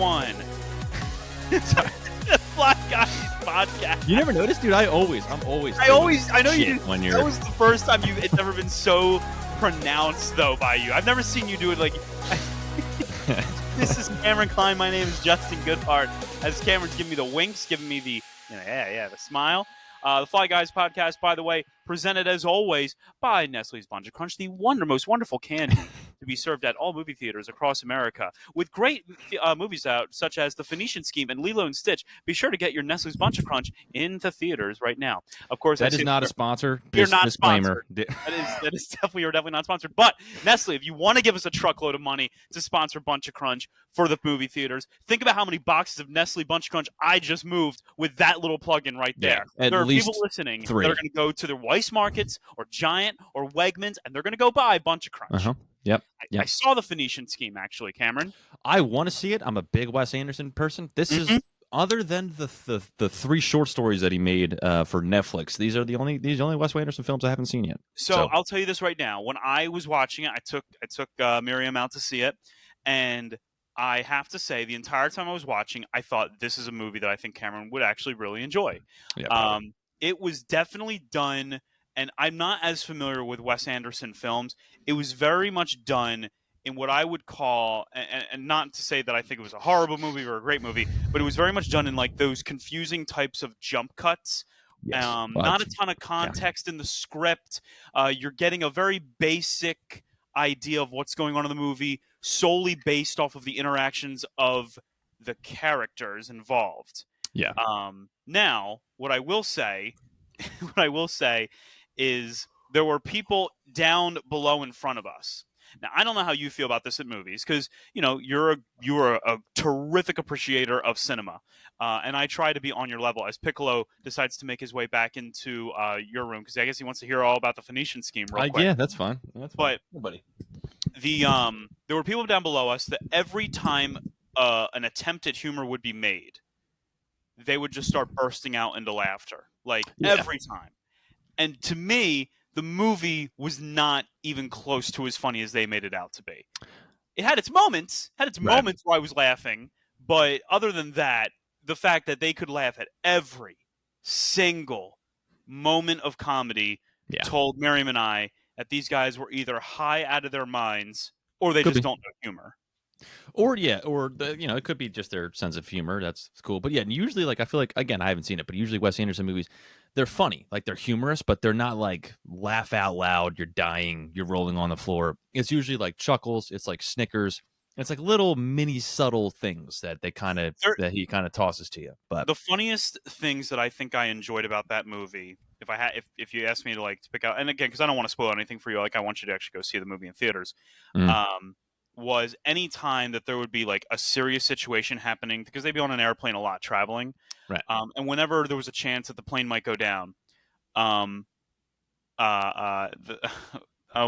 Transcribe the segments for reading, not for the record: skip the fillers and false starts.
everyone. Fly Guys podcast. You never noticed, dude? I'm always. I know you do. When you're... That was the first time it's ever been so pronounced, though, by you. I've never seen you do it like. This is Cameron Klein. My name is Justin Goodhart. As Cameron's giving me the winks, giving me the the smile. The Fly Guys podcast, by the way, presented as always by Nestle's Bunch of Crunch, the most wonderful candy to be served at all movie theaters across America, with great movies out such as The Phoenician Scheme and Lilo and Stitch. Be sure to get your Nestle's Bunch of Crunch into theaters right now. Of course, that is not a sponsor. You're not disclaimer. That is definitely not sponsored. But Nestle, if you want to give us a truckload of money to sponsor Bunch of Crunch for the movie theaters, think about how many boxes of Nestle Bunch of Crunch I just moved with that little plug-in right there. Yeah, there are people listening 3 that are going to go to their Weiss Markets or Giant or Wegmans, and they're going to go buy Bunch of Crunch. Yep. I saw The Phoenician Scheme, actually, Cameron. I want to see it. I'm a big Wes Anderson person. This is, other than the 3 short stories that he made for Netflix, these are the only Wes Anderson films I haven't seen yet. So I'll tell you this right now. When I was watching it, I took Miriam out to see it, and I have to say, the entire time I was watching, I thought this is a movie that I think Cameron would actually really enjoy. Yeah, it was definitely done, and I'm not as familiar with Wes Anderson films. It was very much done in what I would call, and not to say that I think it was a horrible movie or a great movie, but it was very much done in like those confusing types of jump cuts. Yes, not a ton of context in the script. You're getting a very basic idea of what's going on in the movie solely based off of the interactions of the characters involved. Yeah. Now, what I will say is there were people down below in front of us. Now, I don't know how you feel about this at movies because, you're a terrific appreciator of cinema. And I try to be on your level as Piccolo decides to make his way back into your room because I guess he wants to hear all about the Phoenician Scheme real quick. Yeah, that's fine. But buddy. There were people down below us that every time an attempt at humor would be made, they would just start bursting out into laughter. Every time. And to me, the movie was not even close to as funny as they made it out to be. It had its moments, moments where I was laughing, but other than that, the fact that they could laugh at every single moment of comedy told Miriam and I that these guys were either high out of their minds or they don't know humor. Or it could be just their sense of humor. That's cool. But yeah, usually I feel like, again, I haven't seen it, but usually Wes Anderson movies, they're funny. They're humorous, but they're not laugh out loud, you're dying, you're rolling on the floor. It's usually chuckles, it's Snickers. It's little mini subtle things that he kind of tosses to you. But the funniest things that I think I enjoyed about that movie, if you asked me to pick out, and again, because I don't want to spoil anything for you, I want you to actually go see the movie in theaters. Was any time that there would be a serious situation happening, because they'd be on an airplane a lot traveling. Right. And whenever there was a chance that the plane might go down, oh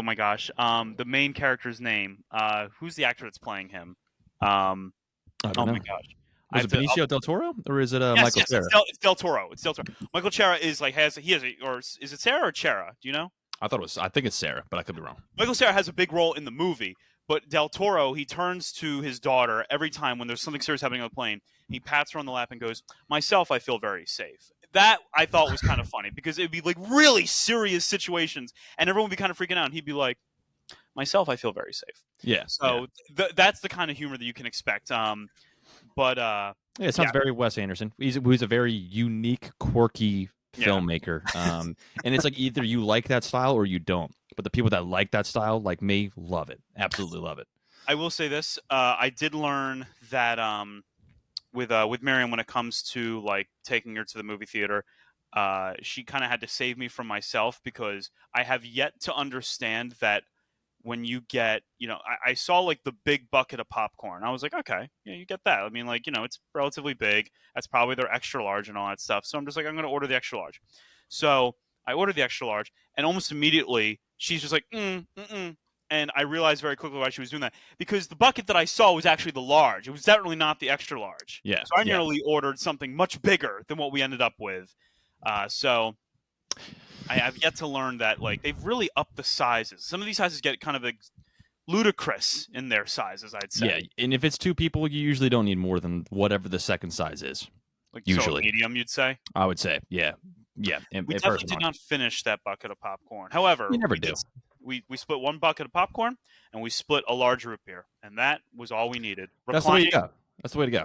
my gosh, the main character's name, who's the actor that's playing him? I don't know. My gosh. Was it Benicio del Toro or is it Michael Cera? It's Del Toro. Michael Cera is or is it Sarah or Cera? Do you know? I think it's Sarah, but I could be wrong. Michael Cera has a big role in the movie. But Del Toro, he turns to his daughter every time when there's something serious happening on the plane. He pats her on the lap and goes, "Myself, I feel very safe." That I thought was kind of funny because it'd be really serious situations and everyone would be kind of freaking out. And he'd be like, "Myself, I feel very safe." Yeah. So that's the kind of humor that you can expect. It sounds very Wes Anderson. He's a very unique, quirky filmmaker. And it's either you like that style or you don't. But the people that like that style, like me, love it. Absolutely love it. I will say this. I did learn that with Miriam, when it comes to taking her to the movie theater, she kind of had to save me from myself because I have yet to understand that when you get, I saw the big bucket of popcorn. I was like, okay, yeah, you get that. I mean, it's relatively big. That's probably their extra large and all that stuff. So I'm just I'm going to order the extra large. So I ordered the extra large, and almost immediately she's just like, and I realized very quickly why she was doing that because the bucket that I saw was actually the large. It was definitely not the extra large. Yeah. So I nearly ordered something much bigger than what we ended up with. So I have yet to learn that they've really upped the sizes. Some of these sizes get kind of ludicrous in their sizes, I'd Yeah, say. and if it's two people, you usually don't need more than whatever the second size is. Like, so a Usually, medium, you'd say. I would say, yeah, yeah, We in definitely did personally. not finish that bucket of popcorn. You However, never we did. do. We split one bucket of popcorn and we split a large root beer, and that was all we needed. That's the way to Reclining. go. That's the way to go.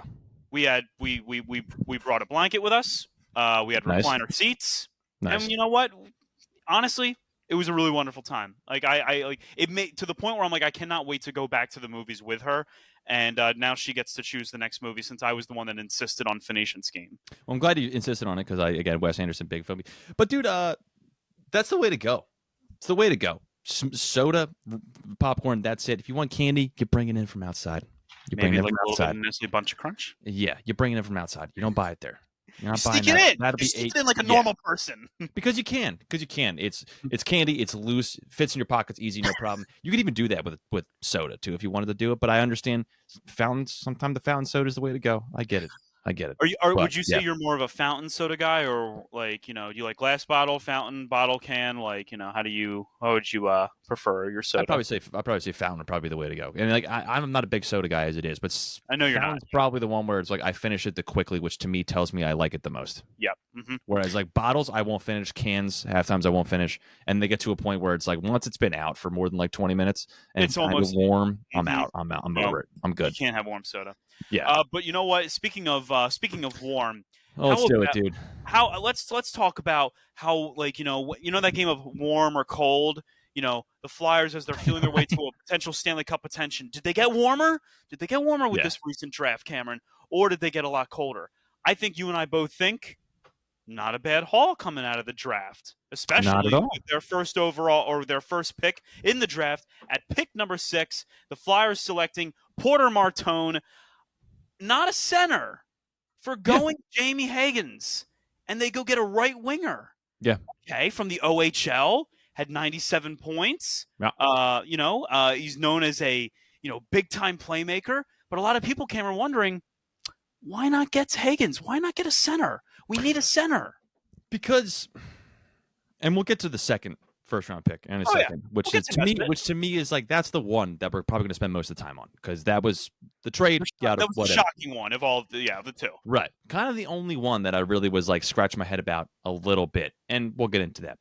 We brought a blanket with us. We had Nice, recliner seats, and nice. you know what? Honestly, it was a really wonderful time. Like I like it made to the point where I'm like I cannot wait to go back to the movies with her. And now she gets to choose the next movie since I was the one that insisted on finishing Scheme. Well, I'm glad you insisted on it because again, Wes Anderson, big film. But dude, that's the way to go. It's the way to go. Soda, popcorn. That's it. If you want candy, you bring it in from outside. You bring Maybe it like from a little bit outside. of Nestle Bunch of Crunch. Yeah, you bring it in from outside. You don't buy it there. You're You not buying sneak it that. in. That'll You be sneak eight. it in like a Yeah, normal person. because you can. Because you can. It's candy. It's loose. Fits in your pockets easy. No problem. You could even do that with soda too if you wanted to do it. But I understand fountains. Sometimes the fountain soda is the way to go. I get it. I get it. But Would you say yeah, you're more of a fountain soda guy, or like do you like glass bottle, fountain, bottle, can? Like how would you prefer your I'd soda? probably say fountain would probably be the way to go. And like I'm not a big soda guy as it is, but I know you're not. fountain's probably the one where it's like I finish it the quickly, which to me tells me I like it the most. Yep. Hmm. Whereas like bottles, I won't finish. Cans, half times I won't finish, and they get to a point where it's like once it's been out for more than like 20 minutes and It's it's kind of almost. warm, I'm Hmm. out. I'm out. I'm No, over it. I'm you good. can't have warm soda. Yeah. But you know what? Speaking of warm, Oh, let's how do it, about dude. let's talk about how that game of warm or cold. The Flyers as they're feeling their way to a potential Stanley Cup attention. Did they get warmer? Did they get warmer with Yeah. this recent draft, Cameron, or did they get a lot colder? I think you and I both think not a bad haul coming out of the draft, Not at especially all. with their first overall or their first pick in the draft at pick number 6. The Flyers selecting Porter Martone, not a center, for Yeah. going Jamie Higgins, and they go get a right winger. Yeah. Okay, from the OHL, had 97 points. Yeah. He's known as a big time playmaker. But a lot of people came wondering, why not get Higgins? Why not get a center? We need a center. Because, and we'll get to the second first round pick in a Oh yeah, second, which we'll is get to that. which to me is like that's the one that we're probably going to spend most of the time on because that was the trade. That was the Whatever. shocking one of all. The two. Right. Kind of the only one that I really was like scratching my head about a little bit. And we'll get into that.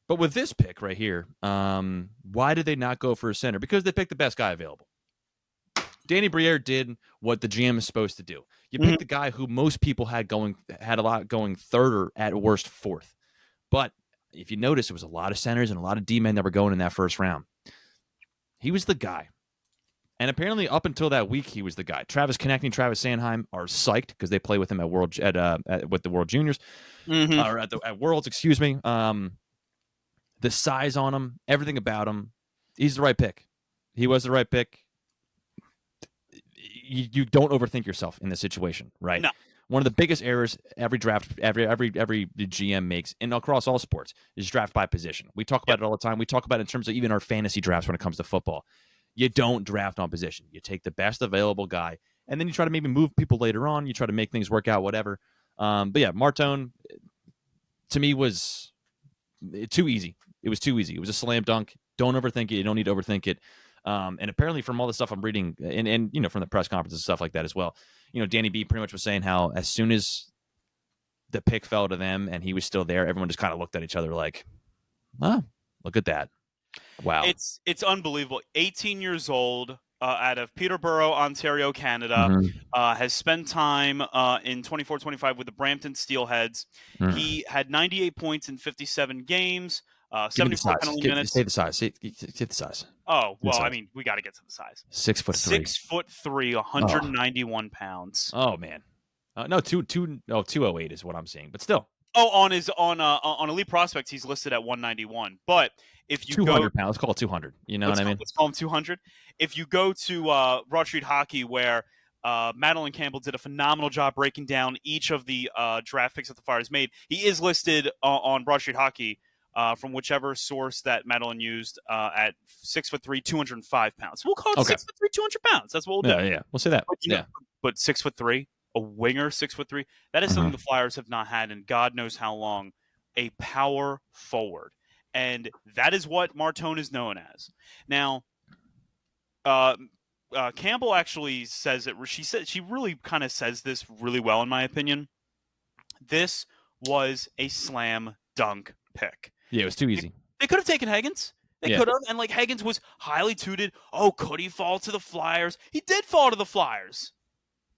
But with this pick right here, why did they not go for a center? Because they picked the best guy available. Danny Briere did what the GM is supposed to do. You pick the guy who most people had a lot going third or at worst fourth. But if you notice, it was a lot of centers and a lot of D-men that were going in that first round. He was the guy. And apparently, up until that week, he was the guy. Travis Konechny, Travis Sanheim are psyched because they play with him with the World Juniors or at Worlds. Excuse me. The size on him, everything about him, he's the right pick. He was the right pick. You don't overthink yourself in this situation, right? No. One of the biggest errors every GM makes, and across all sports, is draft by position. We talk about it all the time. We talk about it in terms of even our fantasy drafts when it comes to football. You don't draft on position. You take the best available guy, and then you try to maybe move people later on. You try to make things work out, whatever. But yeah, Martone, to me, was too easy. It was too easy. It was a slam dunk. Don't overthink it. You don't need to overthink it. And apparently from all the stuff I'm reading and from the press conferences and stuff like that as well, Danny B pretty much was saying how as soon as the pick fell to them and he was still there, everyone just kind of looked at each other like, oh, look at that. Wow. It's unbelievable. 18 years old, out of Peterborough, Ontario, Canada, has spent time in 24-25 with the Brampton Steelheads. He had 98 points in 57 games, 74 penalty minutes. Say the size. Say the size. Oh, well, size. I mean, we got to get to the size. 6'3". 6'3", 191 pounds. Oh, man. No, 208 is what I'm seeing, but still. Oh, on Elite Prospects, he's listed at 191. But if you 200 pounds, let's call it 200. You know what I mean? Let's call him 200. If you go to Broad Street Hockey, where Madeline Campbell did a phenomenal job breaking down each of the draft picks that the Flyers made, he is listed on Broad Street Hockey from whichever source that Madeline used at 6'3", 205 pounds. So we'll call it 6'3", 200 pounds. That's what we'll do. Yeah, we'll say that. But 6'3", a winger 6'3", that is something the Flyers have not had in God knows how long. A power forward. And that is what Martone is known as. Now, Uh, Campbell actually says it. She really kind of says this really well, in my opinion. This was a slam dunk pick. Yeah, it was too They, easy. they could have taken Higgins. They Yeah. could have, and like Higgins was highly touted. Oh, could he fall to the Flyers? He did fall to the Flyers,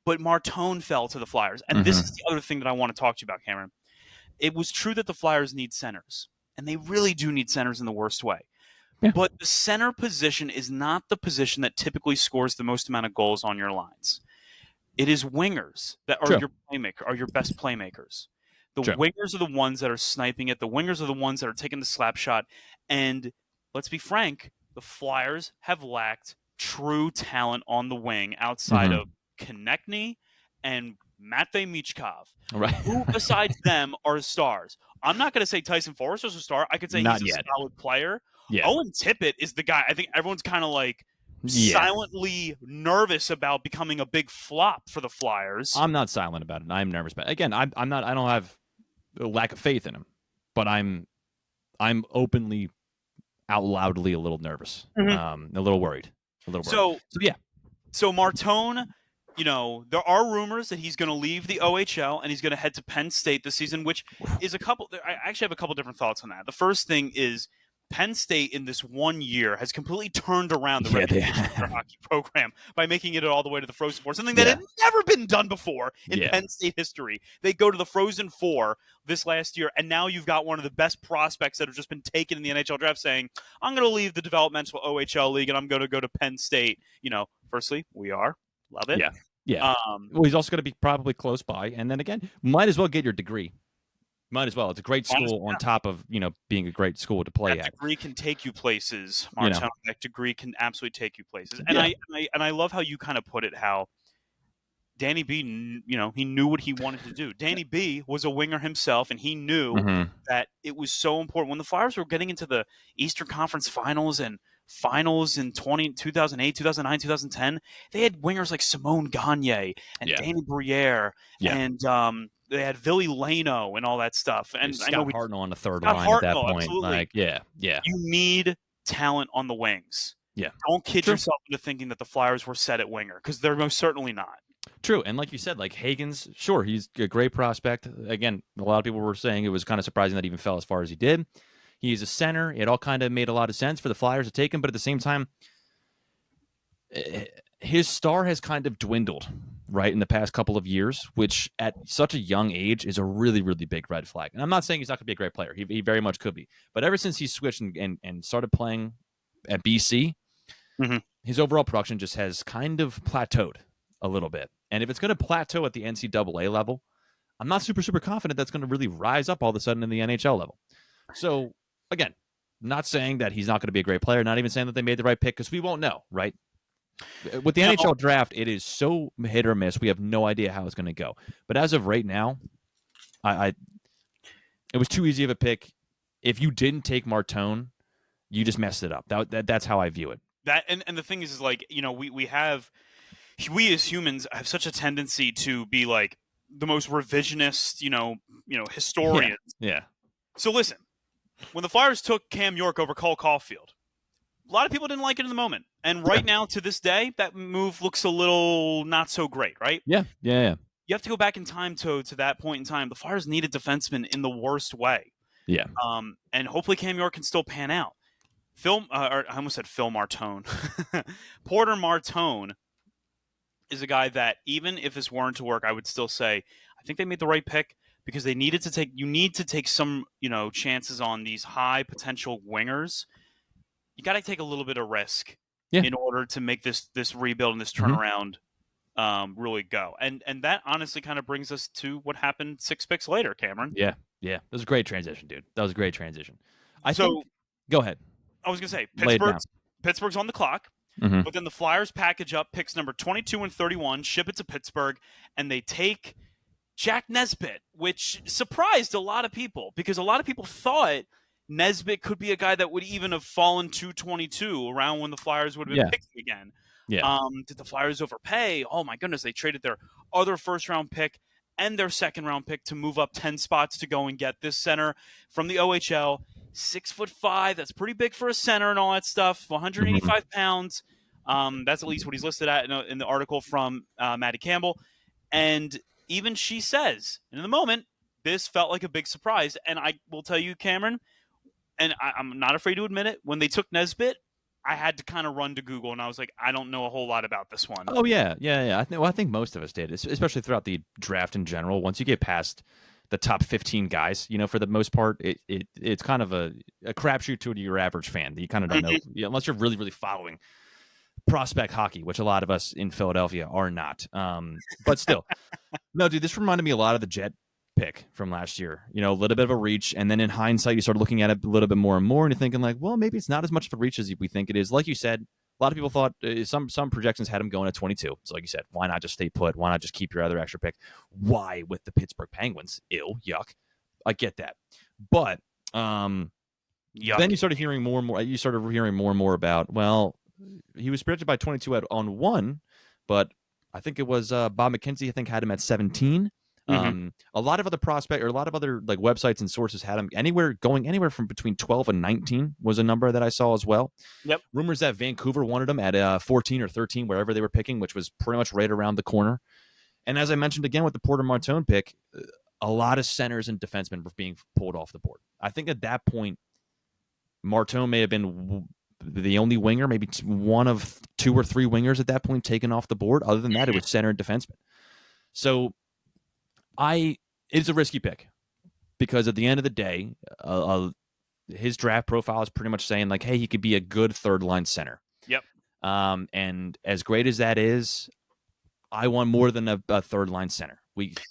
but Martone fell to the Flyers. And this is Mm-hmm. the other thing that I want to talk to you about, Cameron. It was true that the Flyers need centers, and they really do need centers in the worst way. Yeah. But the center position is not the position that typically scores the most amount of goals on your lines. It is wingers that are True. your best playmakers. The True. wingers are the ones that are sniping it. The wingers are the ones that are taking the slap shot. And let's be frank, the Flyers have lacked true talent on the wing outside Mm-hmm. of Konechny and Matvei Michkov. Right. Who besides them are stars? I'm not going to say Tyson Forrester's a star. I could say he's Not a yet. solid player. Yeah. Owen Tippett is the guy. I think everyone's kind of like Yeah. silently nervous about becoming a big flop for the Flyers. I'm not silent about it. I'm nervous about it. Again, I'm not. I don't have a lack of faith in him, but I'm openly, out loudly, a little nervous. A little worried. A little worried. So yeah. So Martone, there are rumors that he's going to leave the OHL and he's going to head to Penn State this season, which is I actually have a couple different thoughts on that. The first thing is Penn State in this 1 year has completely turned around the reputation of their hockey program by making it all the way to the Frozen Four, something that had never been done before in Penn State history. They go to the Frozen Four this last year, and now you've got one of the best prospects that have just been taken in the NHL draft saying, I'm going to leave the developmental OHL league and I'm going to go to Penn State. Firstly, we are. Love it. Yeah. Yeah. Well, he's also going to be probably close by. And then again, might as well get your degree. Might as well. It's a great school on top of, being a great school to play at. That degree can take you places, Martin. That degree can absolutely take you places. And I love how you kind of put it, how Danny B, he knew what he wanted to do. Danny B was a winger himself, and he knew that it was so important. When the Flyers were getting into the Eastern Conference Finals in 2008, 2009, 2010, they had wingers like Simone Gagne and Danny Briere and they had Ville Leno and all that stuff. And Scott I know Hartnell on the third line at that point. Absolutely. Like, yeah. You need talent on the wings. Yeah. Don't kid yourself into thinking that the Flyers were set at winger, because they're most certainly not. True. And like you said, like Higgins, sure, he's a great prospect. Again, a lot of people were saying it was kind of surprising that he even fell as far as he did. He's a center. It all kind of made a lot of sense for the Flyers to take him, but at the same time, his star has kind of dwindled, right, in the past couple of years, which at such a young age is a really, really big red flag. And I'm not saying he's not going to be a great player. He very much could be. But ever since he switched and started playing at BC, his overall production just has kind of plateaued a little bit. And if it's going to plateau at the NCAA level, I'm not super, super confident that's going to really rise up all of a sudden in the NHL level. So, again, not saying that he's not going to be a great player, not even saying that they made the right pick, because we won't know, right? With the NHL draft, it is so hit or miss. We have no idea how it's going to go. But as of right now, it was too easy of a pick. If you didn't take Martone, you just messed it up. That's how I view it. That and the thing is like, we as humans have such a tendency to be like the most revisionist, historians. Yeah. So listen, when the Flyers took Cam York over Cole Caulfield, a lot of people didn't like it in the moment. And right now, to this day, that move looks a little not so great, right? Yeah. You have to go back in time to that point in time. The Flyers needed defensemen in the worst way. Yeah. And hopefully Cam York can still pan out. I almost said Phil Martone. Porter Martone is a guy that, even if this weren't to work, I would still say I think they made the right pick, because they needed to take. You need to take some, chances on these high potential wingers. You got to take a little bit of risk in order to make this rebuild and this turnaround really go. And that honestly kind of brings us to what happened 6 picks later, Cameron. Yeah. That was a great transition, dude. That was a great transition. Go ahead. I was going to say, Pittsburgh's on the clock, but then the Flyers package up picks number 22 and 31, ship it to Pittsburgh, and they take Jack Nesbitt, which surprised a lot of people, because a lot of people thought Nesbitt could be a guy that would even have fallen to 22 around when the Flyers would have been picking again. Yeah. Did the Flyers overpay? Oh my goodness, they traded their other first-round pick and their second-round pick to move up 10 spots to go and get this center from the OHL. 6'5", that's pretty big for a center and all that stuff. 185 pounds. That's at least what he's listed at in the article from Maddie Campbell. And even she says, in the moment, this felt like a big surprise. And I will tell you, Cameron, and I'm not afraid to admit it, when they took Nesbitt, I had to kind of run to Google, and I was like, I don't know a whole lot about this one. Oh yeah. I think most of us did, especially throughout the draft in general. Once you get past the top 15 guys, for the most part, it's kind of a crapshoot to your average fan. That you kind of don't know, unless you're really really following prospect hockey, which a lot of us in Philadelphia are not. But still, no, dude, this reminded me a lot of the Jet pick from last year. A little bit of a reach, and then in hindsight, you start looking at it a little bit more and more, and you're thinking like, well, maybe it's not as much of a reach as we think it is. Like you said, a lot of people thought some projections had him going at 22. So like you said, why not just stay put? Why not just keep your other extra pick? Why with the Pittsburgh Penguins? Ew, yuck. I get that, but then you started hearing more and more. You started hearing more and more about, well, he was projected by 22 on one, but I think it was Bob McKenzie. I think had him at 17. A lot of other prospect or a lot of other like websites and sources had him going anywhere from between 12 and 19 was a number that I saw as well. Yep. Rumors that Vancouver wanted him at 14 or 13, wherever they were picking, which was pretty much right around the corner. And as I mentioned again with the Porter Martone pick, a lot of centers and defensemen were being pulled off the board. I think at that point, Martone may have been the only winger, maybe one of two or three wingers at that point taken off the board. Other than that, it was center and defenseman. So it's a risky pick because at the end of the day, his draft profile is pretty much saying like, hey, he could be a good third line center. Yep. And as great as that is, I want more than a third line center.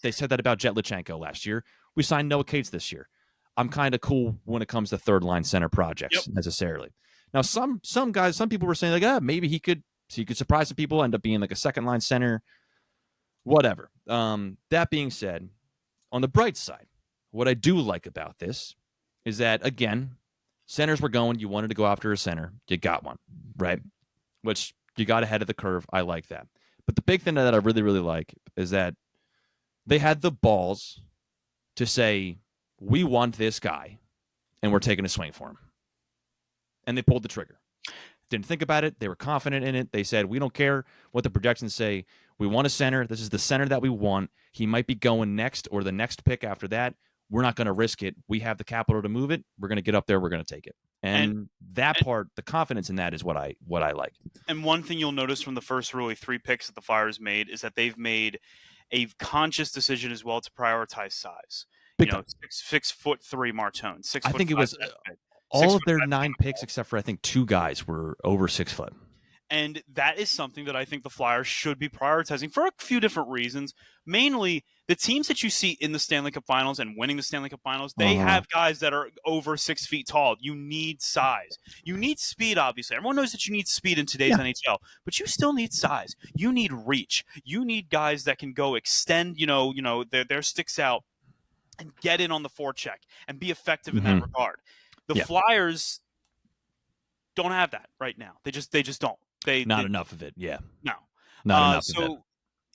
They said that about Jet Lichenko last year. We signed Noah Cates this year. I'm kind of cool when it comes to third line center projects necessarily. Now, some guys, some people were saying like, maybe he could surprise some people, end up being like a second line center, whatever. That being said, on the bright side, what I do like about this is that, again, centers were going. You wanted to go after a center. You got one, right? Which you got ahead of the curve. I like that. But the big thing that I really, really like is that they had the balls to say, we want this guy, and we're taking a swing for him. And they pulled the trigger. Didn't think about it. They were confident in it. They said, we don't care what the projections say. We want a center. This is the center that we want. He might be going next or the next pick after that. We're not going to risk it. We have the capital to move it. We're going to get up there. We're going to take it. And that part, the confidence in that is what I like. And one thing you'll notice from the first really three picks that the Flyers made is that they've made a conscious decision as well to prioritize size. Big 6'3" Martone. 6'5" I think it was all of their 9 picks except for I think 2 guys were over 6 foot. And that is something that I think the Flyers should be prioritizing for a few different reasons. Mainly, the teams that you see in the Stanley Cup Finals and winning the Stanley Cup Finals, they have guys that are over 6 feet tall. You need size. You need speed, obviously. Everyone knows that you need speed in today's NHL, but you still need size. You need reach. You need guys that can go extend, their sticks out and get in on the forecheck and be effective in that regard. The Flyers don't have that right now. They just don't. Not enough of it. Yeah. No. Not enough of it. So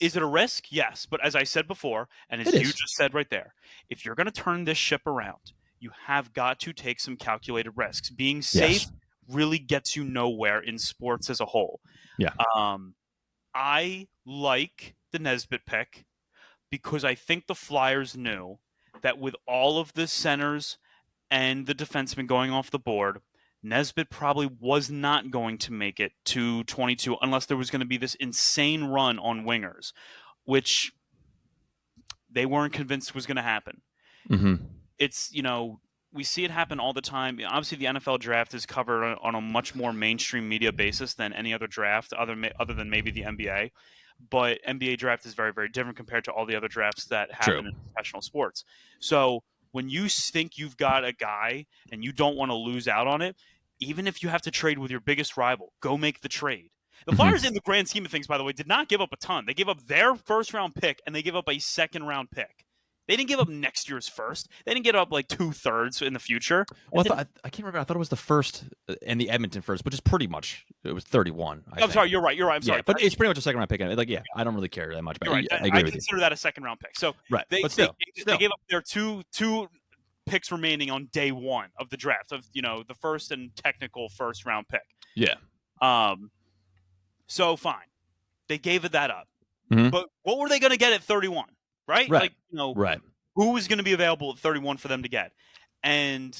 is it a risk? Yes. But as I said before, and as you just said right there, if you're going to turn this ship around, you have got to take some calculated risks. Being safe really gets you nowhere in sports as a whole. Yeah. I like the Nesbitt pick because I think the Flyers knew that with all of the centers and the defensemen going off the board, Nesbitt probably was not going to make it to 22 unless there was going to be this insane run on wingers, which they weren't convinced was going to happen. It's, we see it happen all the time. Obviously, the NFL draft is covered on a much more mainstream media basis than any other draft other than maybe the NBA. But NBA draft is very, very different compared to all the other drafts that happen in professional sports. So when you think you've got a guy and you don't want to lose out on it, even if you have to trade with your biggest rival, go make the trade. The Flyers, in the grand scheme of things, by the way, did not give up a ton. They gave up their first-round pick, and they gave up a second-round pick. They didn't give up next year's first. They didn't give up like 2/3 in the future. Well, I can't remember. I thought it was the first and the Edmonton first, which is pretty much it was 31. I'm sorry, you're right. I'm sorry, but it's pretty much a second round pick. I don't really care that much. But right. I agree with consider that a second round pick. So they gave up their two picks remaining on day one of the draft of the first and technical first round pick. Yeah. So fine, they gave it that up. Mhm. But what were they going to get at 31? Right? Right. Like, you know, Right. who was going to be available at 31 for them to get? And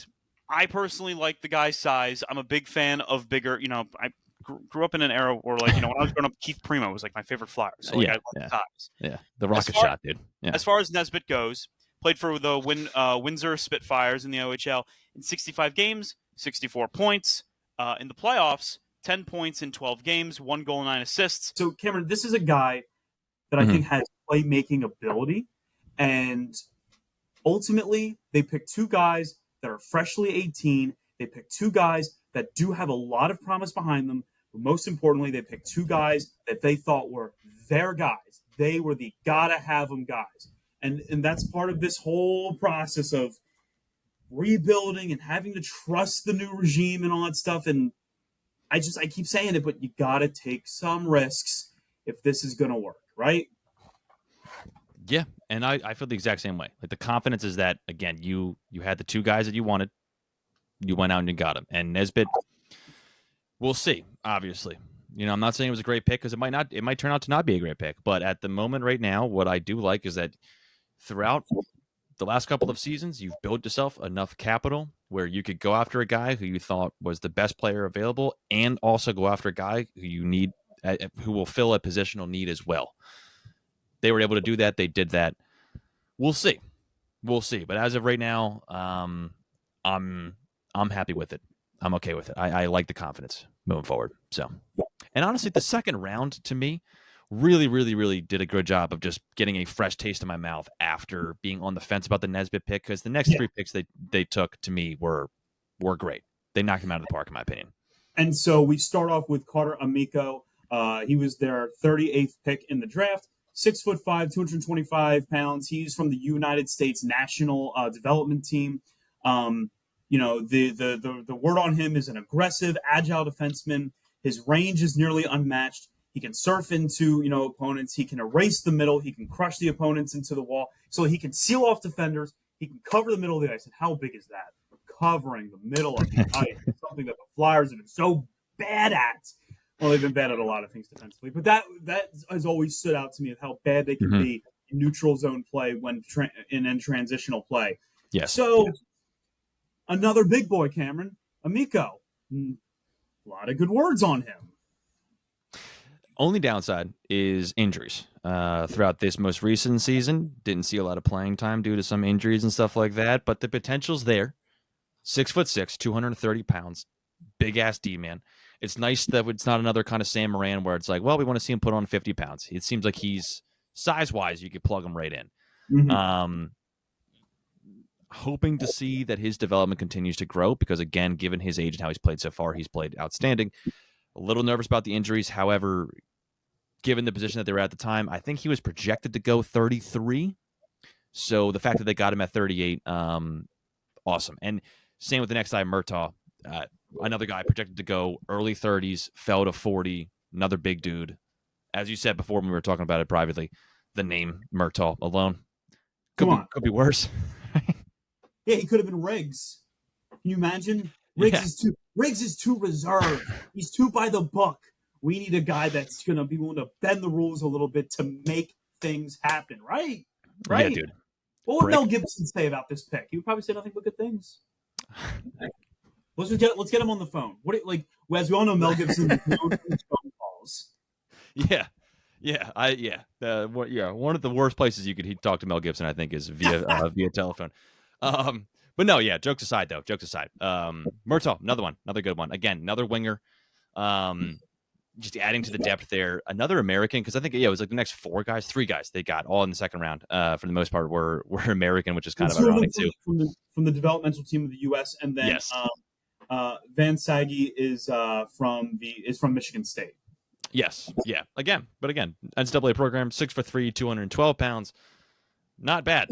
I personally like the guy's size. I'm a big fan of bigger. You know, I grew up in an era where, like, you know, when I was growing up, Keith Primo was like my favorite flyer. So like, I Yeah. love Yeah. size. Yeah. The As rocket far shot, dude. Yeah. as far as Nesbitt goes, played for the Windsor Spitfires in the OHL in 65 games, 64 points in the playoffs. 10 points in 12 games, 1 goal, 9 assists. So, Cameron, this is a guy that I Mhm. think has playmaking ability. And ultimately, they picked two guys that are freshly 18. They picked two guys that do have a lot of promise behind them. But most importantly, they picked two guys that they thought were their guys. They were the gotta have them guys. And that's part of this whole process of rebuilding and having to trust the new regime and all that stuff. And I keep saying it, but you gotta take some risks if this is gonna work, right? Yeah, and I feel the exact same way. Like the confidence is that again, you had the two guys that you wanted, you went out and you got them. And Nesbitt, we'll see. Obviously, you know, I'm not saying it was a great pick because it might turn out to not be a great pick. But at the moment, right now, what I do like is that throughout the last couple of seasons, you've built yourself enough capital where you could go after a guy who you thought was the best player available, and also go after a guy who you need, who will fill a positional need as well. They were able to do that. They did that. We'll see. We'll see. But as of right now, I'm happy with it. I'm okay with it. I like the confidence moving forward. So, and honestly, the second round to me really, really, really did a good job of just getting a fresh taste in my mouth after being on the fence about the Nesbitt pick, because the next three picks they took to me were great. They knocked him out of the park, in my opinion. And so we start off with Carter Amico. He was their 38th pick in the draft. 6'5", 225 pounds. He's from the United States National Development Team. You know, the word on him is an aggressive, agile defenseman. His range is nearly unmatched. He can surf into, you know, opponents. He can erase the middle. He can crush the opponents into the wall. So he can seal off defenders. He can cover the middle of the ice. And how big is that? Covering the middle of the ice is something that the Flyers have been so bad at. Well, they've been bad at a lot of things defensively, but that has always stood out to me of how bad they can be in neutral zone play when in transitional play. Yes. So another big boy, Cameron Amico. A lot of good words on him. Only downside is injuries. Throughout this most recent season, didn't see a lot of playing time due to some injuries and stuff like that, but the potential's there. 6'6", 230 pounds, big ass D man. It's nice that it's not another kind of Sam Moran where it's like, well, we want to see him put on 50 pounds. It seems like he's size wise, you could plug him right in. Mm-hmm. Hoping to see that his development continues to grow because, again, given his age and how he's played so far, he's played outstanding. A little nervous about the injuries. However, given the position that they were at the time, I think he was projected to go 33. So the fact that they got him at 38, awesome. And same with the next guy, Murtaugh. Another guy projected to go early 30s, fell to 40, another big dude. As you said before when we were talking about it privately, the name Murtaugh alone could be worse. Yeah, he could have been Riggs. Can you imagine? Riggs is too reserved. He's too by the book. We need a guy that's going to be willing to bend the rules a little bit to make things happen, right? Right? Yeah, dude. What would Mel Gibson say about this pick? He would probably say nothing but good things. Let's get him on the phone. As we all know, Mel Gibson is known for his phone calls. Yeah. One of the worst places you could talk to Mel Gibson, I think, is via telephone. But no, yeah. Jokes aside, though. Murtaugh, another good one. Again, another winger. Just adding to the depth there. Another American, because I think it was like the next three guys they got all in the second round. For the most part, were American, which is kind of ironic too. From the developmental team of the U.S. and then yes. Van Sage is from Michigan State. Yes, yeah. Again, NCAA program, 6'3", 212 pounds. Not bad.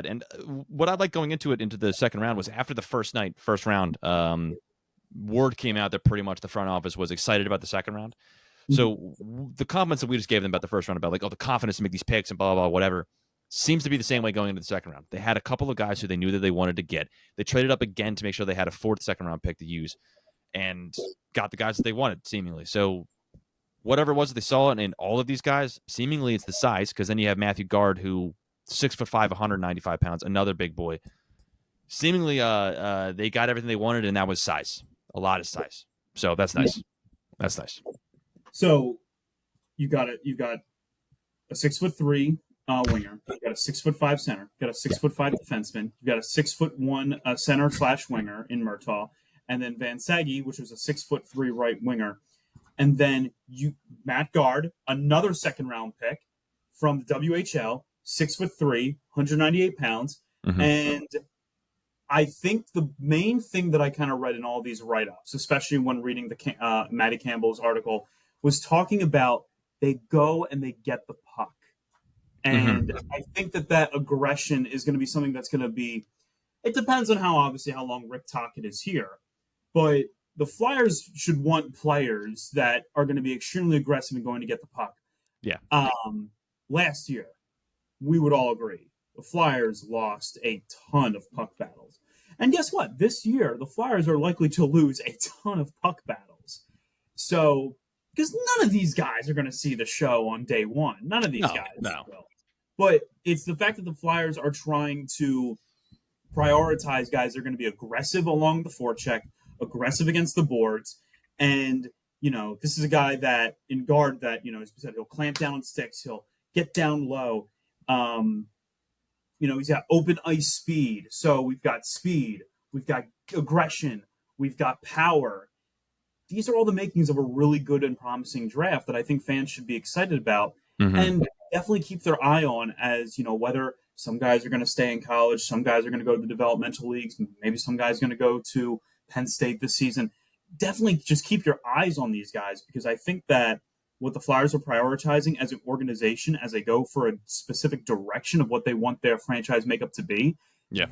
And what I like going into the second round was after the first round, word came out that pretty much the front office was excited about the second round. So the comments that we just gave them about the first round about like, the confidence to make these picks and blah, blah, blah, whatever, seems to be the same way going into the second round. They had a couple of guys who they knew that they wanted to get. They traded up again to make sure they had a fourth second round pick to use and got the guys that they wanted, seemingly. So whatever it was that they saw in all of these guys, seemingly it's the size, because then you have Matthew Guard, who 6'5", 195 pounds, another big boy. Seemingly, they got everything they wanted, and that was size, a lot of size. So that's nice. Yeah. That's nice. So you got it. You got a 6'3" winger. You got a 6'5" center. You got a 6'5" defenseman. You got a 6'1" center / winger in Murtaugh, and then Van Sage, which was a 6'3" right winger. And then Matt Guard, another second round pick from the WHL, 6'3", 198 pounds. Mm-hmm. And I think the main thing that I kind of read in all these write-ups, especially when reading the Matty Campbell's article, was talking about they go and they get the puck. And I think that aggression is going to be something that's going to be, it depends on how long Rick Tocchet is here. But the Flyers should want players that are going to be extremely aggressive and going to get the puck. Yeah. Last year, we would all agree, the Flyers lost a ton of puck battles. And guess what? This year, the Flyers are likely to lose a ton of puck battles. So, because none of these guys are going to see the show on day one. None of these guys will. But it's the fact that the Flyers are trying to prioritize guys that are going to be aggressive along the forecheck, aggressive against the boards. And, this is a guy that in Guard that, as we said, he'll clamp down on sticks. He'll get down low. He's got open ice speed. So we've got speed. We've got aggression. We've got power. These are all the makings of a really good and promising draft that I think fans should be excited about. Mm-hmm. And definitely keep their eye on as, whether some guys are going to stay in college, some guys are going to go to the developmental leagues, maybe some guys are going to go to Penn State this season. Definitely just keep your eyes on these guys, because I think that what the Flyers are prioritizing as an organization, as they go for a specific direction of what they want their franchise makeup to be,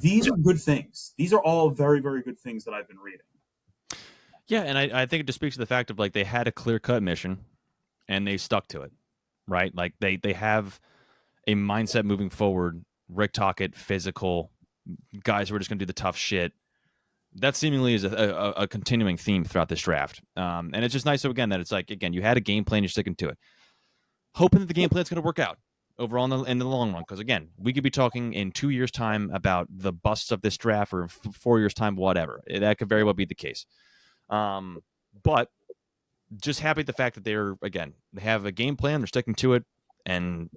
these are good things. These are all very, very good things that I've been reading. Yeah, and I think it just speaks to the fact of, like, they had a clear-cut mission, and they stuck to it. Right? Like they have a mindset moving forward, Rick Tocchet, physical, guys who are just going to do the tough shit. That seemingly is a continuing theme throughout this draft. And it's just nice, so again, that it's like, again, you had a game plan, you're sticking to it. Hoping that the game plan's going to work out overall in the long run. Because, again, we could be talking in 2 years' time about the busts of this draft, or 4 years' time, whatever. That could very well be the case. But just happy at the fact that they have a game plan, they're sticking to it, and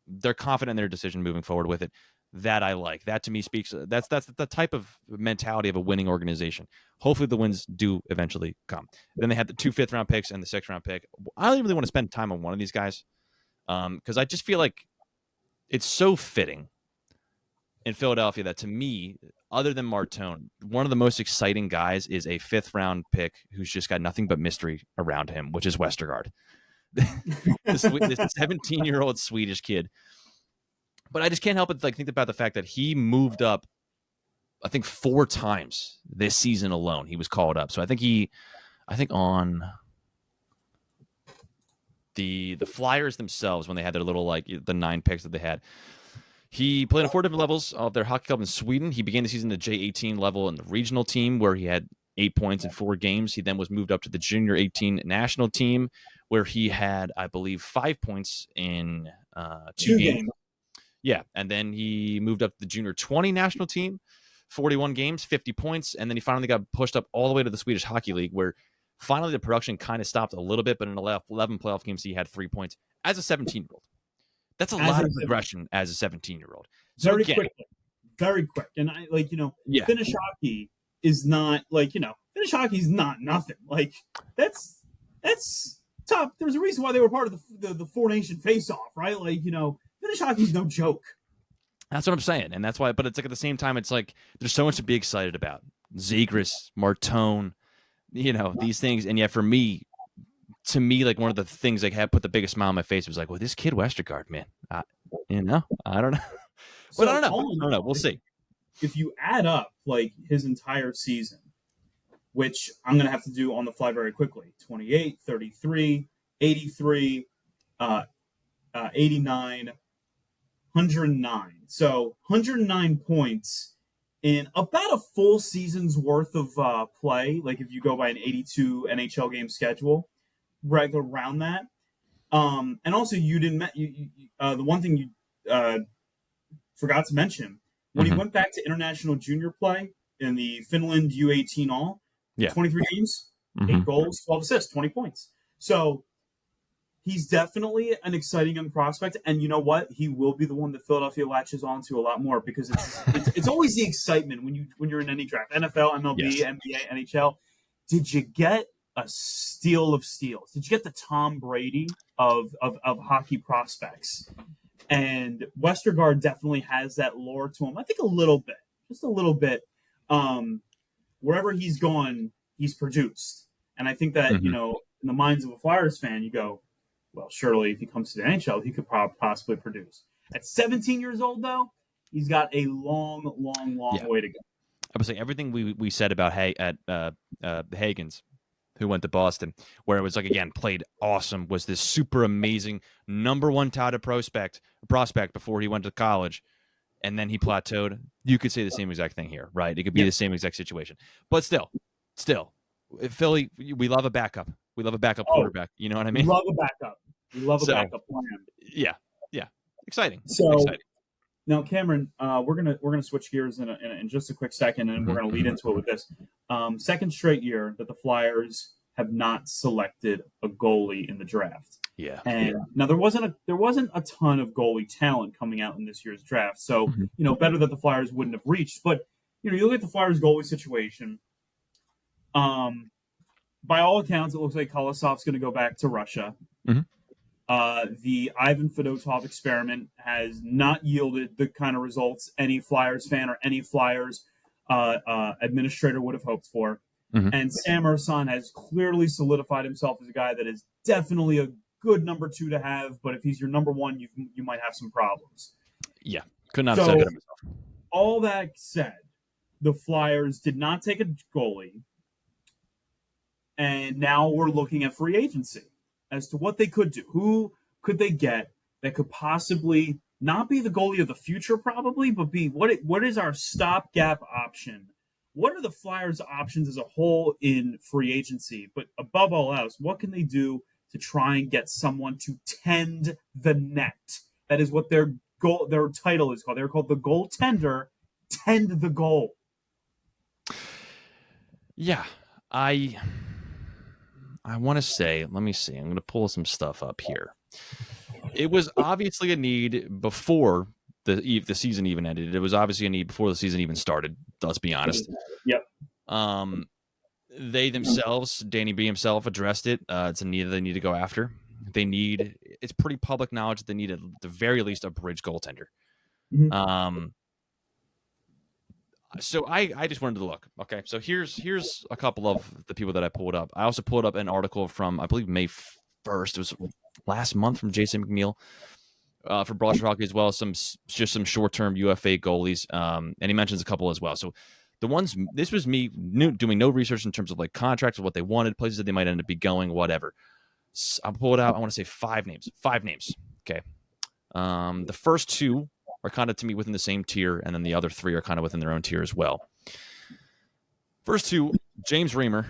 they're confident in their decision moving forward with it. That I like. That to me speaks. That's the type of mentality of a winning organization. Hopefully the wins do eventually come. Then they had the 2 5th-round picks and the 6th-round pick. I don't really want to spend time on one of these guys, because I just feel like it's so fitting in Philadelphia that, to me, other than Martone, one of the most exciting guys is a 5th-round pick who's just got nothing but mystery around him, which is Westergaard. This 17-year-old Swedish kid. But I just can't help but think about the fact that he moved up, I think, 4 times this season alone. He was called up. So I think on the Flyers themselves, when they had their little, the 9 picks that they had, he played on 4 different levels of their hockey club in Sweden. He began the season at the J18 level in the regional team, where he had 8 points in 4 games. He then was moved up to the junior 18 national team, where he had, I believe, 5 points in 2 games. Yeah, and then he moved up to the junior 20 national team, 41 games, 50 points, and then he finally got pushed up all the way to the Swedish Hockey League, where finally the production kind of stopped a little bit, but in 11 playoff games, he had 3 points as a 17-year-old. That's a lot of progression as a 17-year-old. So very quick. And Finnish hockey is not Finnish hockey is not nothing. That's top. There's a reason why they were part of the 4-nation face-off, right? Finnish hockey is no joke. That's what I'm saying, and that's why. But it's at the same time, it's there's so much to be excited about. Zegras, Martone, these things, and yet for me, one of the things that had put the biggest smile on my face was well, this kid Westergaard, man, I don't know, but I don't know. We'll see. If you add up his entire season, which I'm going to have to do on the fly very quickly, 28, 33, 83, 89. 109. So 109 points in about a full season's worth of play. If you go by an 82 NHL game schedule, right around that. And also, you didn't the one thing you forgot to mention when he Mm-hmm. went back to international junior play in the Finland U18 All, Yeah. 23 games, Mm-hmm. 8 goals, 12 assists, 20 points. So he's definitely an exciting young prospect, and you know what? He will be the one that Philadelphia latches onto a lot more because it's always the excitement when you're in any draft, NFL, MLB, Yes. NBA, NHL. Did you get a steal of steals? Did you get the Tom Brady of hockey prospects? And Westergaard definitely has that lore to him. I think a little bit, just a little bit. Um, Wherever he's gone, he's produced, and I think that Mm-hmm. in the minds of a Flyers fan, you go, well, surely if he comes to the NHL, he could possibly produce. At 17 years old, though, he's got a long, long, long Yeah. way to go. I would say everything we said about Hagens, who went to Boston, where it was like, again, played awesome, was this super amazing number one touted prospect before he went to college, and then he plateaued. You could say the same exact thing here, right? It could be Yep. the same exact situation. But still, Philly, we love a backup. We love a backup quarterback. You know what I We mean? love a backup. We love a So, backup plan. yeah. Exciting. So now, Cameron, we're gonna switch gears in just a quick second, and we're gonna lead into it with this. Second straight year that the Flyers have not selected a goalie in the draft. Yeah. And now there wasn't a ton of goalie talent coming out in this year's draft. So, Mhm. better that the Flyers wouldn't have reached. But, you look at the Flyers goalie situation. By all accounts, it looks like Kolosov's going to go back to Russia. Mhm. The Ivan Fedotov experiment has not yielded the kind of results any Flyers fan or any Flyers administrator would have hoped for. Mhm. And Sam Urson has clearly solidified himself as a guy that is definitely a good number 2 to have, but if he's your number 1, you might have some problems. Yeah. Could not have So, said it myself. all that said, the Flyers did not take a goalie, and now we're looking at free agency as to what they could do. Who could they get that could possibly not be the goalie of the future, probably, but be what is our stopgap option? What are the Flyers' options as a whole in free agency? But above all else, what can they do to try and get someone to tend the net? That is what their title is called. They're called the goaltender. Tend the goal. Yeah. I want to say, let me see. I'm going to pull some stuff up here. It was obviously a need before the season even ended. It was obviously a need before the season even started. Let's be honest. Yep. They themselves, Danny B himself, addressed it. It's a need that they need to go after. It's pretty public knowledge that they need at the very least a bridge goaltender. Mhm. So I just wanted to look. Okay, so here's a couple of the people that I pulled up. I also pulled up an article from, I believe, May 1st. It was last month, from Jason McNeil for Broad Hockey as well. Some short-term UFA goalies, and he mentions a couple as well. So the ones, this was me doing no research in terms of like contracts or what they wanted, places that they might end up be going, whatever. So I pulled out, I want to say five names. Okay. The first two are kind of, to me, within the same tier, and then the other three are kind of within their own tier as well. First two, James Reimer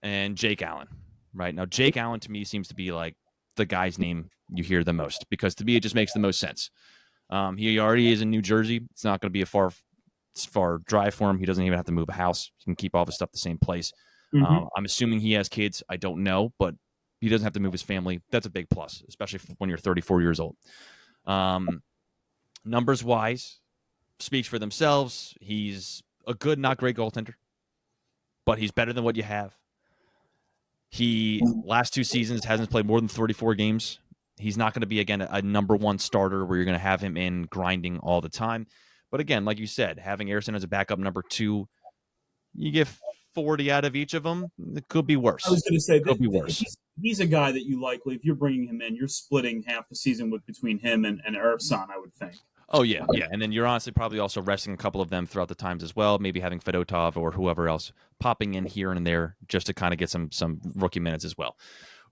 and Jake Allen. Right now, Jake Allen to me seems to be like the guy's name you hear the most, because to me it just makes the most sense. He already is in New Jersey. It's not going to be a far drive for him. He doesn't even have to move a house. He can keep all of his stuff the same place. Mm-hmm. I'm assuming he has kids. I don't know, but he doesn't have to move his family. That's a big plus, especially when you're 34 years old. Numbers wise, speaks for themselves. He's a good, not great goaltender, but he's better than what you have. He, last 2 seasons, hasn't played more than 34 games. He's not going to be, again, a number one starter where you're going to have him in grinding all the time. But again, like you said, having Airson as a backup number 2, you get 40 out of each of them. It could be worse. I was going to say could be worse. He's a guy that you likely, if you're bringing him in, you're splitting half the season between him and Ersan, I would think. Oh, yeah. And then you're honestly probably also resting a couple of them throughout the times as well, maybe having Fedotov or whoever else popping in here and there just to kind of get some rookie minutes as well.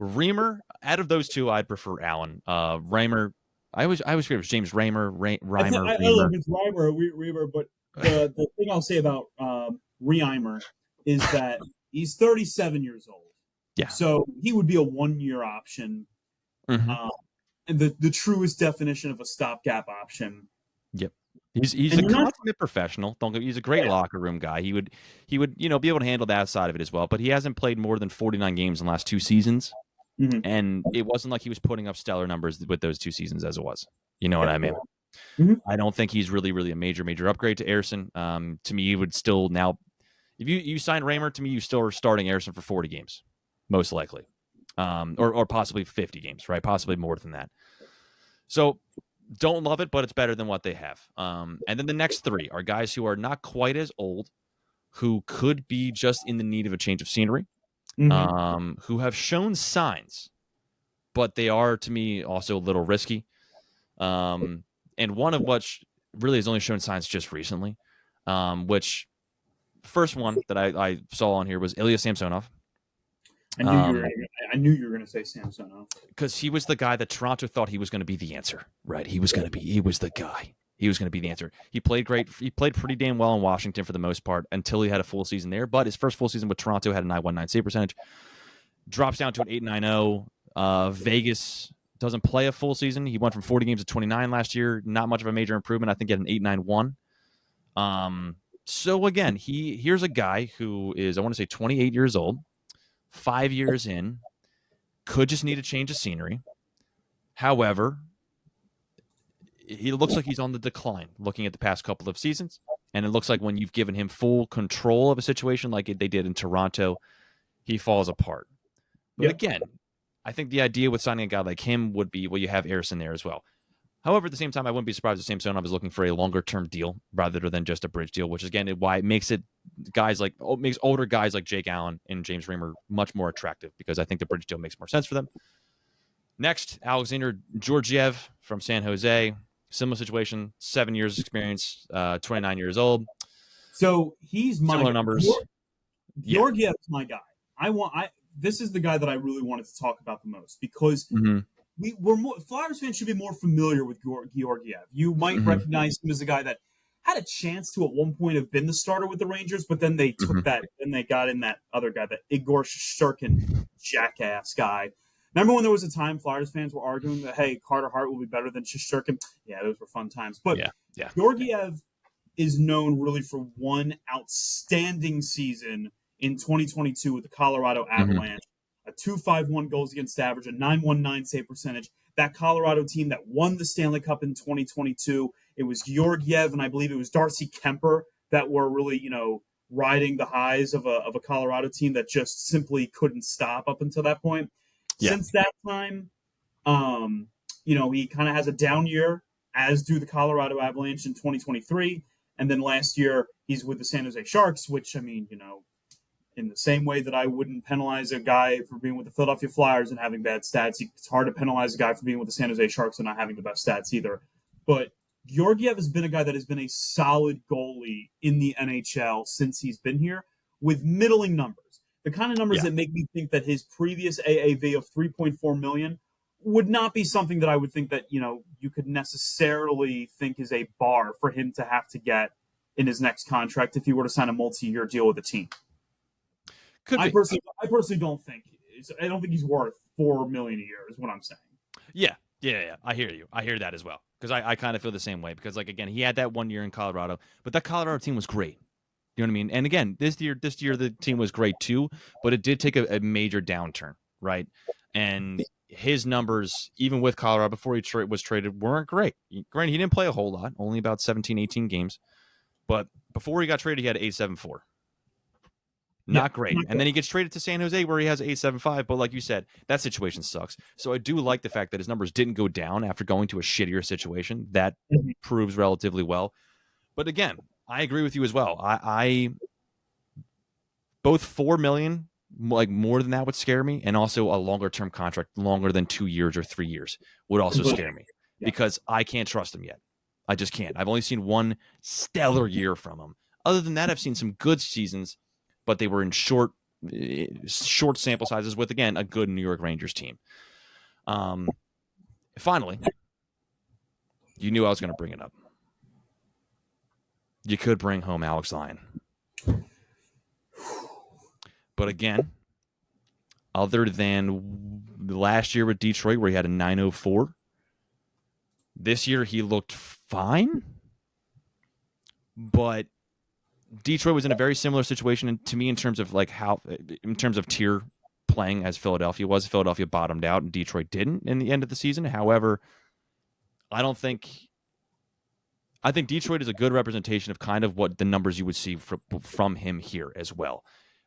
Reimer, out of those two, I'd prefer Allen. Reimer, I always forget it was James Reimer. I don't know if it's Reimer or Reimer, but the thing I'll say about Reimer is that he's 37 years old. Yeah. So he would be a 1-year option, Mm-hmm. and the truest definition of a stopgap option. Yep. He's And a you're not, consummate professional. He's a great yeah, locker room guy. He would be able to handle that side of it as well. But he hasn't played more than 49 games in the last 2 seasons, mhm, and it wasn't like he was putting up stellar numbers with those 2 seasons as it was. You know what yeah, I mean? mhm. I don't think he's really a major upgrade to Aarson. To me, he would still now, if you sign Raymer, to me, you still are starting Aarson for 40 games, most likely, or possibly 50 games, right? Possibly more than that. So don't love it, but it's better than what they have. And then the next 3 are guys who are not quite as old, who could be just in the need of a change of scenery, Mhm. who have shown signs, but they are, to me, also a little risky. And one of which really has only shown signs just recently, which first one that I saw on here was Ilya Samsonov. I knew you were going to say Samsonov. Because he was the guy that Toronto thought he was going to be the answer, right? He was the guy. He was going to be the answer. He played great. He played pretty damn well in Washington for the most part until he had a full season there. But his first full season with Toronto had a 9.19 save percentage. Drops down to an 8.90. Vegas doesn't play a full season. He went from 40 games to 29 last year. Not much of a major improvement. I think he had an 8.91. So again, here's a guy who is, I want to say, 28 years old, 5 years in, could just need a change of scenery. However, he looks like he's on the decline looking at the past couple of seasons. And it looks like when you've given him full control of a situation like they did in Toronto, he falls apart. But Yep. again, I think the idea with signing a guy like him would be, well, you have Aarson there as well. However, at the same time, I wouldn't be surprised if Samsonov is looking for a longer-term deal rather than just a bridge deal, which is, again, why it makes older guys like Jake Allen and James Reimer much more attractive, because I think the bridge deal makes more sense for them. Next, Alexander Georgiev from San Jose. Similar situation, 7 years experience, 29 years old. So he's my Similar guy. numbers. Yeah. Georgiev's my guy. This is the guy that I really wanted to talk about the most, because Mm-hmm. Flyers fans should be more familiar with Georgiev. You might Mm-hmm. recognize him as a guy that had a chance to at one point have been the starter with the Rangers, but then they took Mm-hmm. that and they got in that other guy, that Igor Shesterkin jackass guy. Remember when there was a time Flyers fans were arguing that, hey, Carter Hart will be better than Shesterkin? Yeah, those were fun times. But Yeah. Georgiev is known really for one outstanding season in 2022 with the Colorado Avalanche. A 2.51 goals against average, a 9.19 save percentage. That Colorado team that won the Stanley Cup in 2022, it was Georgiev and I believe it was Darcy Kemper that were really, riding the highs of a Colorado team that just simply couldn't stop up until that point. Yeah. Since that time, he kind of has a down year, as do the Colorado Avalanche in 2023. And then last year, he's with the San Jose Sharks, which, in the same way that I wouldn't penalize a guy for being with the Philadelphia Flyers and having bad stats, it's hard to penalize a guy for being with the San Jose Sharks and not having the best stats either. But Georgiev has been a guy that has been a solid goalie in the NHL since he's been here, with middling numbers. The kind of numbers that make me think that his previous AAV of $3.4 million would not be something that I would think that, you could necessarily think is a bar for him to have to get in his next contract if he were to sign a multi-year deal with a team. I personally don't think he's worth $4 million a year is what I'm saying. Yeah. I hear you. I hear that as well, because I kind of feel the same way, because, like, again, he had that 1 year in Colorado, but that Colorado team was great. You know what I mean? And again, this year the team was great too, but it did take a major downturn, right? And his numbers, even with Colorado before he was traded, weren't great. Granted, he didn't play a whole lot, only about 17, 18 games, but before he got traded, he had 8.74. Not great. And then he gets traded to San Jose where he has 8.75. But like you said, that situation sucks. So I do like the fact that his numbers didn't go down after going to a shittier situation. That proves relatively well. But again, I agree with you as well. I both 4 million, like more than that, would scare me, and also a longer term contract, longer than 2 years or 3 years, would also scare me, because I can't trust him yet. I just can't. I've only seen one stellar year from him. Other than that, I've seen some good seasons, but they were in short sample sizes with, again, a good New York Rangers team. Finally, you knew I was going to bring it up. You could bring home Alex Lyon. But again, other than last year with Detroit where he had a 904. This year he looked fine, but Detroit was in a very similar situation to me in terms of like in terms of tier playing as Philadelphia was. Philadelphia bottomed out and Detroit didn't in the end of the season. However, I think Detroit is a good representation of kind of what the numbers you would see from him here as well,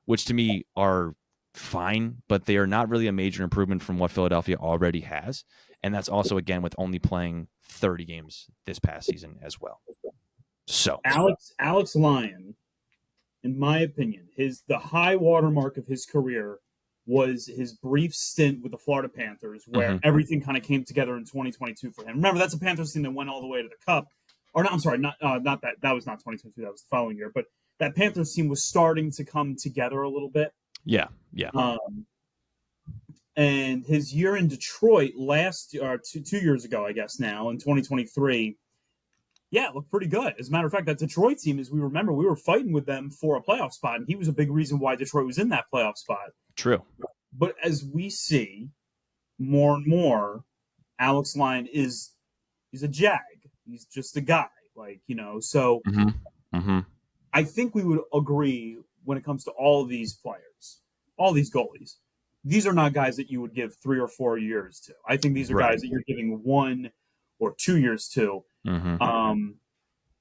which to me are fine, but they are not really a major improvement from what Philadelphia already has. And that's also, again, with only playing 30 games this past season as well. So Alex Lyon, in my opinion, the high watermark of his career was his brief stint with the Florida Panthers, where everything kind of came together in 2022 for him. Remember, that's a Panthers team that went all the way to the Cup. Or no, I'm sorry, not that. That was not 2022. That was the following year. But that Panthers team was starting to come together a little bit. Yeah. And his year in Detroit two years ago, I guess now, in 2023, yeah, it looked pretty good. As a matter of fact, that Detroit team, as we remember, we were fighting with them for a playoff spot, and he was a big reason why Detroit was in that playoff spot. True. But as we see more and more, Alex Lyon he's a jag. He's just a guy. So I think we would agree when it comes to all of these players, all these goalies. These are not guys that you would give 3 or 4 years to. I think these are guys that you're giving 1 or 2 years to.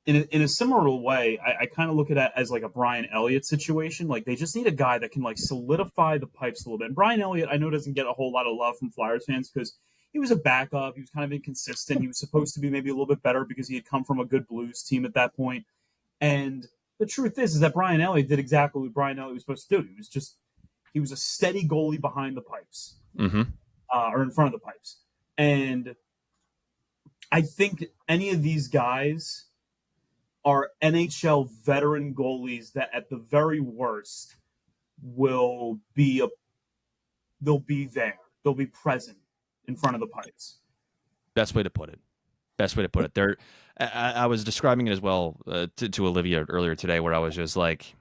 In a similar way, I kind of look at it as like a Brian Elliott situation. Like they just need a guy that can like solidify the pipes a little bit. And Brian Elliott, I know, doesn't get a whole lot of love from Flyers fans because he was a backup. He was kind of inconsistent. He was supposed to be maybe a little bit better because he had come from a good Blues team at that point. And the truth is that Brian Elliott did exactly what Brian Elliott was supposed to do. He was a steady goalie behind the pipes, or in front of the pipes. And I think any of these guys are NHL veteran goalies that, at the very worst, they'll be there. They'll be present in front of the pipes. Best way to put it. There, I was describing it as well to Olivia earlier today, where I was just like,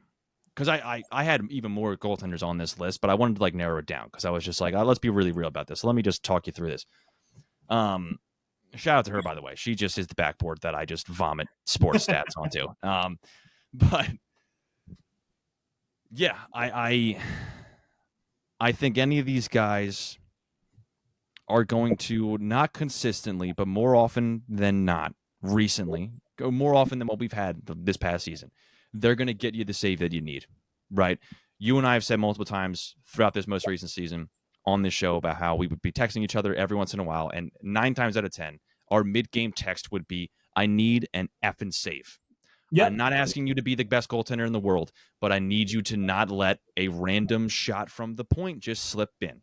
because I had even more goaltenders on this list, but I wanted to like narrow it down because I was just like, let's be really real about this. So let me just talk you through this. Shout out to her, by the way. She just is the backboard that I just vomit sports stats onto. But yeah, I think any of these guys are going to, not consistently, but more often than not, recently, go more often than what we've had this past season, they're going to get you the save that you need, right? You and I have said multiple times throughout this most recent season on this show about how we would be texting each other every once in a while, and 9 times out of 10, our mid-game text would be, I need an effing save. Yep. I'm not asking you to be the best goaltender in the world, but I need you to not let a random shot from the point just slip in.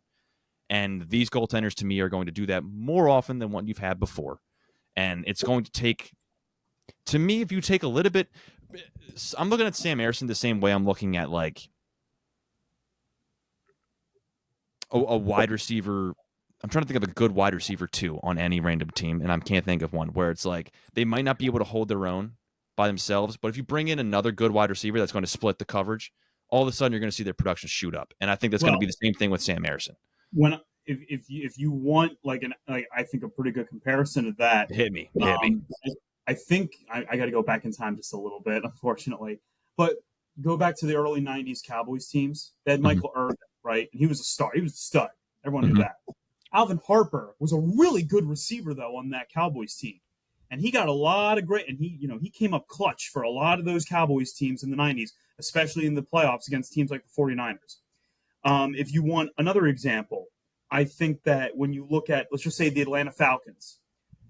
And these goaltenders, to me, are going to do that more often than what you've had before. And it's going to take, to me, if you take a little bit, I'm looking at Sam Ersson the same way I'm looking at like a wide receiver. I'm trying to think of a good wide receiver too on any random team, and I can't think of one where it's like they might not be able to hold their own by themselves, but if you bring in another good wide receiver that's going to split the coverage, all of a sudden you're going to see their production shoot up. And I think that's going to be the same thing with Sam Ersson. If you want I think a pretty good comparison to that, hit me. I think I got to go back in time just a little bit, unfortunately, but go back to the early '90s Cowboys teams. They had Michael Irvin, right? And he was a star. He was a stud. Everyone knew that. Alvin Harper was a really good receiver though on that Cowboys team, and he got a lot of great. And he came up clutch for a lot of those Cowboys teams in the '90s, especially in the playoffs against teams like the 49ers. If you want another example, I think that when you look at, let's just say, the Atlanta Falcons,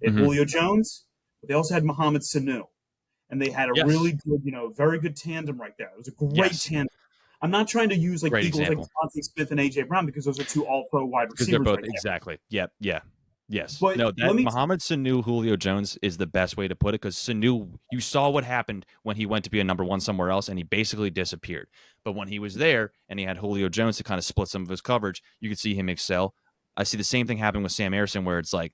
they had Julio Jones, but they also had Mohamed Sanu, and they had a really good, very good tandem right there. It was a great tandem. I'm not trying to use like great Eagles example. like Devontae Smith and AJ Brown because those are 2 all-pro wide receivers. They're both right exactly. Yep. Yeah. Yes. But no, that Mohamed Sanu, Julio Jones is the best way to put it, because Sanu, you saw what happened when he went to be a number 1 somewhere else, and he basically disappeared. But when he was there and he had Julio Jones to kind of split some of his coverage, you could see him excel. I see the same thing happen with Sam Ersson, where it's like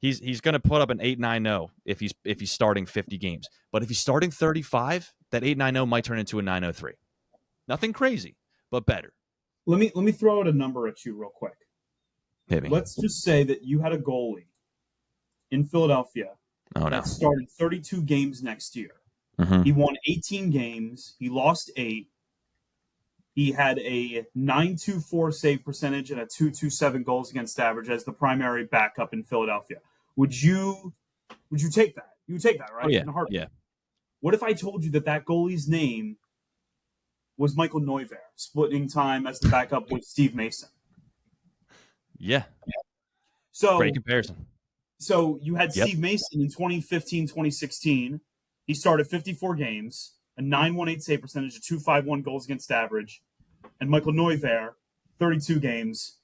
he's going to put up an 8.90 if he's starting 50 games. But if he's starting 35, that 8.90 might turn into a 9.03. Nothing crazy, but better. Let me throw out a number at you real quick. Hit me. Let's just say that you had a goalie in Philadelphia Oh no. that started 32 games next year. Mm-hmm. He won 18 games. He lost 8. He had a 924 save percentage and a 227 goals against average as the primary backup in Philadelphia. Would you take that? You would take that, Oh right? yeah. In a heartbeat. Yeah. What if I told you that goalie's name was Michael Neuver, splitting time as the backup with Steve Mason? Yeah. So Great comparison. So you had Yep. Steve Mason in 2015, 2016. He started 54 games, a 918 save percentage, a 251 goals against average. And Michael Neuver, 32 games,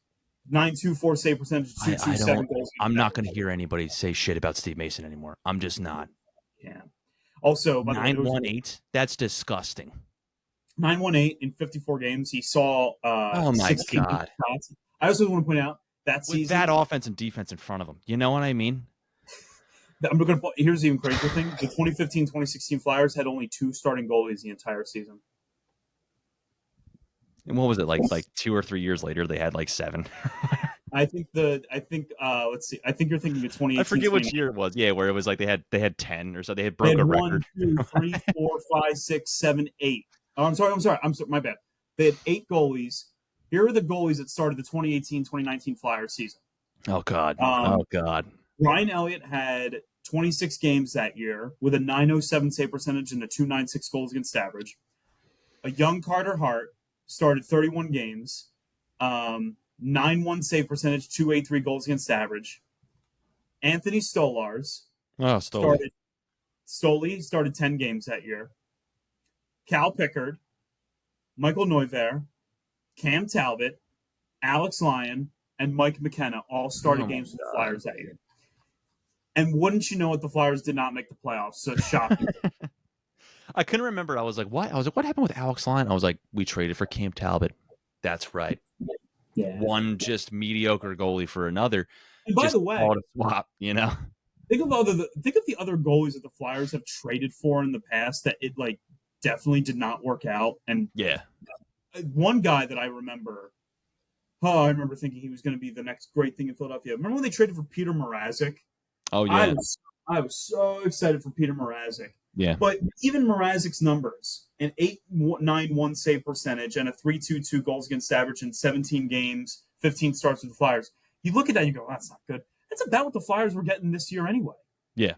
924 save percentage, I 227 don't. goals against I'm not average. going to hear anybody say shit about Steve Mason anymore. I'm just not. Yeah. Also, by the way, it was 918. That's disgusting. 918 in 54 games. He saw Oh my 16 God. shots. I also want to point out that With season. that offense and defense in front of him. You know what I mean? Here's the even crazier thing. The 2015-2016 Flyers had only 2 starting goalies the entire season. And what was it like 2 or 3 years later? They had like 7. Let's see. I think you're thinking of 2018. I forget which year it was. Yeah, where it was like they had 10 or so. They had They broke had a 1, record. 2, 3, 4, 5, 6, 7, 8. Oh, I'm sorry. My bad. They had 8 goalies. Here are the goalies that started the 2018-2019 Flyers season. Oh God. Um, Oh God. Ryan Elliott had 26 games that year with a 907 save percentage and a 296 goals against average. A young Carter Hart started 31 games, 9-1 save percentage, 283 goals against average. Anthony Stolars Oh, Stoli. started 10 games that year. Cal Pickard, Michael Neuver, Cam Talbot, Alex Lyon, and Mike McKenna all started games for the Flyers that year. And wouldn't you know it, the Flyers did not make the playoffs. So shocking. I couldn't remember. I was like, what? I was like, what happened with Alex Lyon? I was like, we traded for Cam Talbot. That's right. Yeah. One just mediocre goalie for another. And by just the way, called a swap, you know? think of the other goalies that the Flyers have traded for in the past that it like definitely did not work out. And Yeah. one guy that I remember thinking he was going to be the next great thing in Philadelphia. Remember when they traded for Peter Mrazek? Oh yeah. I was so excited for Peter Mrazek. Yeah. But even Mrazek's numbers, an 891 save percentage and a 322 goals against average in 17 games, 15 starts with the Flyers. You look at that and you go, oh, that's not good. That's about what the Flyers were getting this year anyway. Yeah.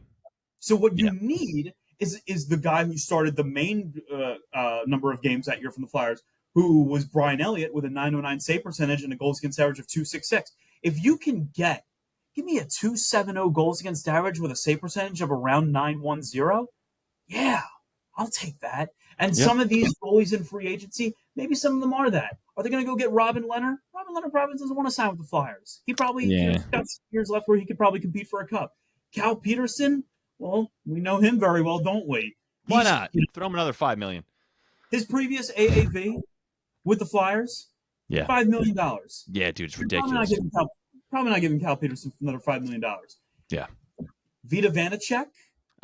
So what you need is the guy who started the main number of games that year from the Flyers, who was Brian Elliott with a 909 save percentage and a goals against average of 266. If you can give me a 270 goals against average with a save percentage of around 910, yeah, I'll take that. And some of these goalies in free agency, maybe some of them are that. Are they going to go get Robin Leonard? Robin Leonard probably doesn't want to sign with the Flyers. He probably has got some years left where he could probably compete for a cup. Cal Peterson, well, we know him very well, don't we? Why not? Throw him another $5 million. His previous AAV with the Flyers, $5 million. Yeah, dude, it's ridiculous. Probably not giving Cal Peterson another $5 million. Yeah. Vita Vanacek.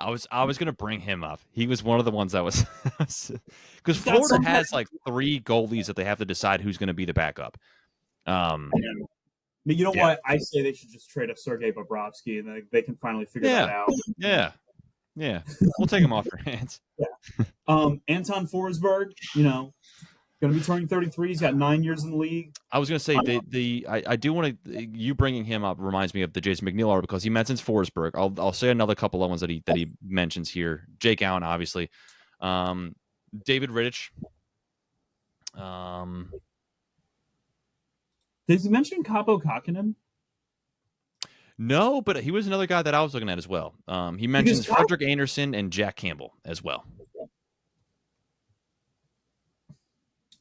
I was gonna bring him up. He was one of the ones that was because Florida has like 3 goalies that they have to decide who's gonna be the backup. But you know what? I say they should just trade up Sergei Bobrovsky and they can finally figure that out. Yeah. We'll take him off your hands. Yeah. Anton Forsberg, going to be turning 33. He's got 9 years in the league. I was going to say I do want to. You bringing him up reminds me of the Jason McNeil article because he mentions Forsberg. I'll say another couple of ones that he mentions here. Jake Allen, obviously. David Rittich. Did he mention Kaapo Kakkonen? No, but he was another guy that I was looking at as well. He mentions Frederick Anderson and Jack Campbell as well.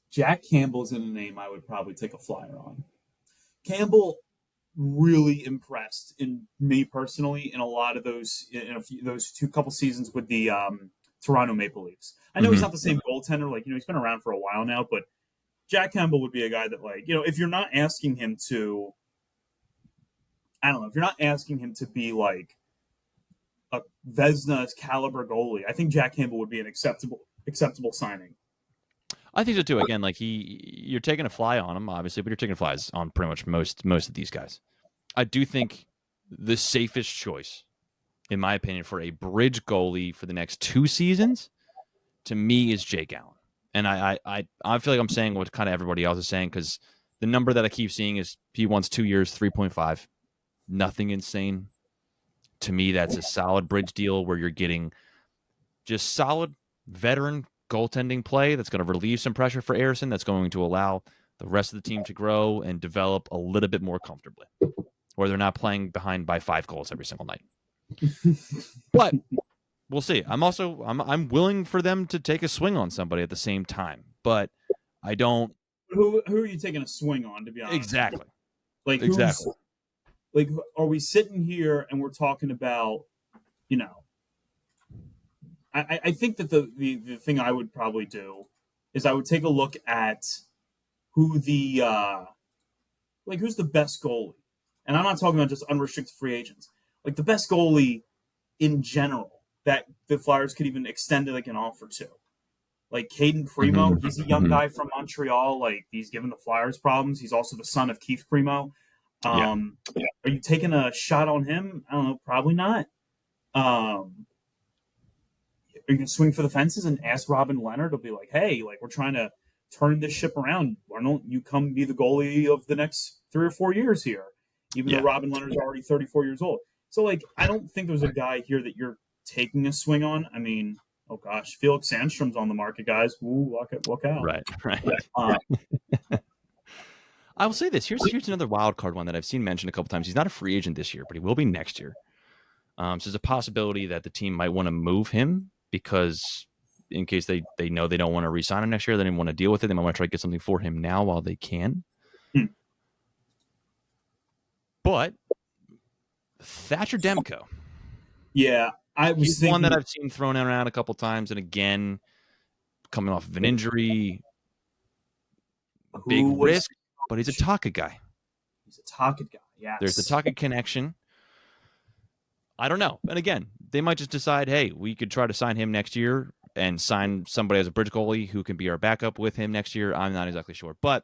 Jack Campbell's in a name I would probably take a flyer on. Campbell really impressed in me personally in a lot of those couple seasons with the Toronto Maple Leafs. I know he's not the same goaltender, he's been around for a while now, but Jack Campbell would be a guy that if you're not asking him to, I don't know, if you're not asking him to be like a Vezina caliber goalie, I think Jack Campbell would be an acceptable signing. I think so too. Again, like you're taking a fly on him, obviously, but you're taking flies on pretty much most of these guys. I do think the safest choice, in my opinion, for a bridge goalie for the next 2 seasons, to me, is Jake Allen. And I feel like I'm saying what kind of everybody else is saying, because the number that I keep seeing is he wants 2 years, 3.5. Nothing insane. To me, that's a solid bridge deal where you're getting just solid veteran goaltending play that's going to relieve some pressure for Harrison, that's going to allow the rest of the team to grow and develop a little bit more comfortably, where they're not playing behind by 5 goals every single night. But we'll see. I'm willing for them to take a swing on somebody at the same time, but I don't. Who are you taking a swing on, to be honest? Exactly. Like exactly. Like, are we sitting here and we're talking about, you know, I think that the thing I would probably do is I would take a look at who who's the best goalie. And I'm not talking about just unrestricted free agents. Like the best goalie in general that the Flyers could even extend like an offer to. Like Caden Primo, he's a young guy from Montreal. Like he's given the Flyers problems. He's also the son of Keith Primo. Are you taking a shot on him? I don't know. Probably not. Are you gonna swing for the fences and ask Robin Leonard to be like, hey, like we're trying to turn this ship around. Why don't you come be the goalie of the next 3 or 4 years here? Even though Robin Leonard's already 34 years old. So like I don't think there's a guy here that you're taking a swing on. I mean, oh gosh, Felix Sandstrom's on the market, guys. Ooh, look out. Right. I will say this. Here's another wild card one that I've seen mentioned a couple times. He's not a free agent this year, but he will be next year. So there's a possibility that the team might want to move him, because in case they know they don't want to re-sign him next year, they didn't want to deal with it. They might want to try to get something for him now while they can. But Thatcher Demko. Yeah, He's one that I've seen thrown around a couple times, and again, coming off of an injury, big risk, but he's a Taka guy. He's a Taka guy, yes. There's the Taka connection. I don't know. And again, they might just decide, hey, we could try to sign him next year and sign somebody as a bridge goalie who can be our backup with him next year. I'm not exactly sure. But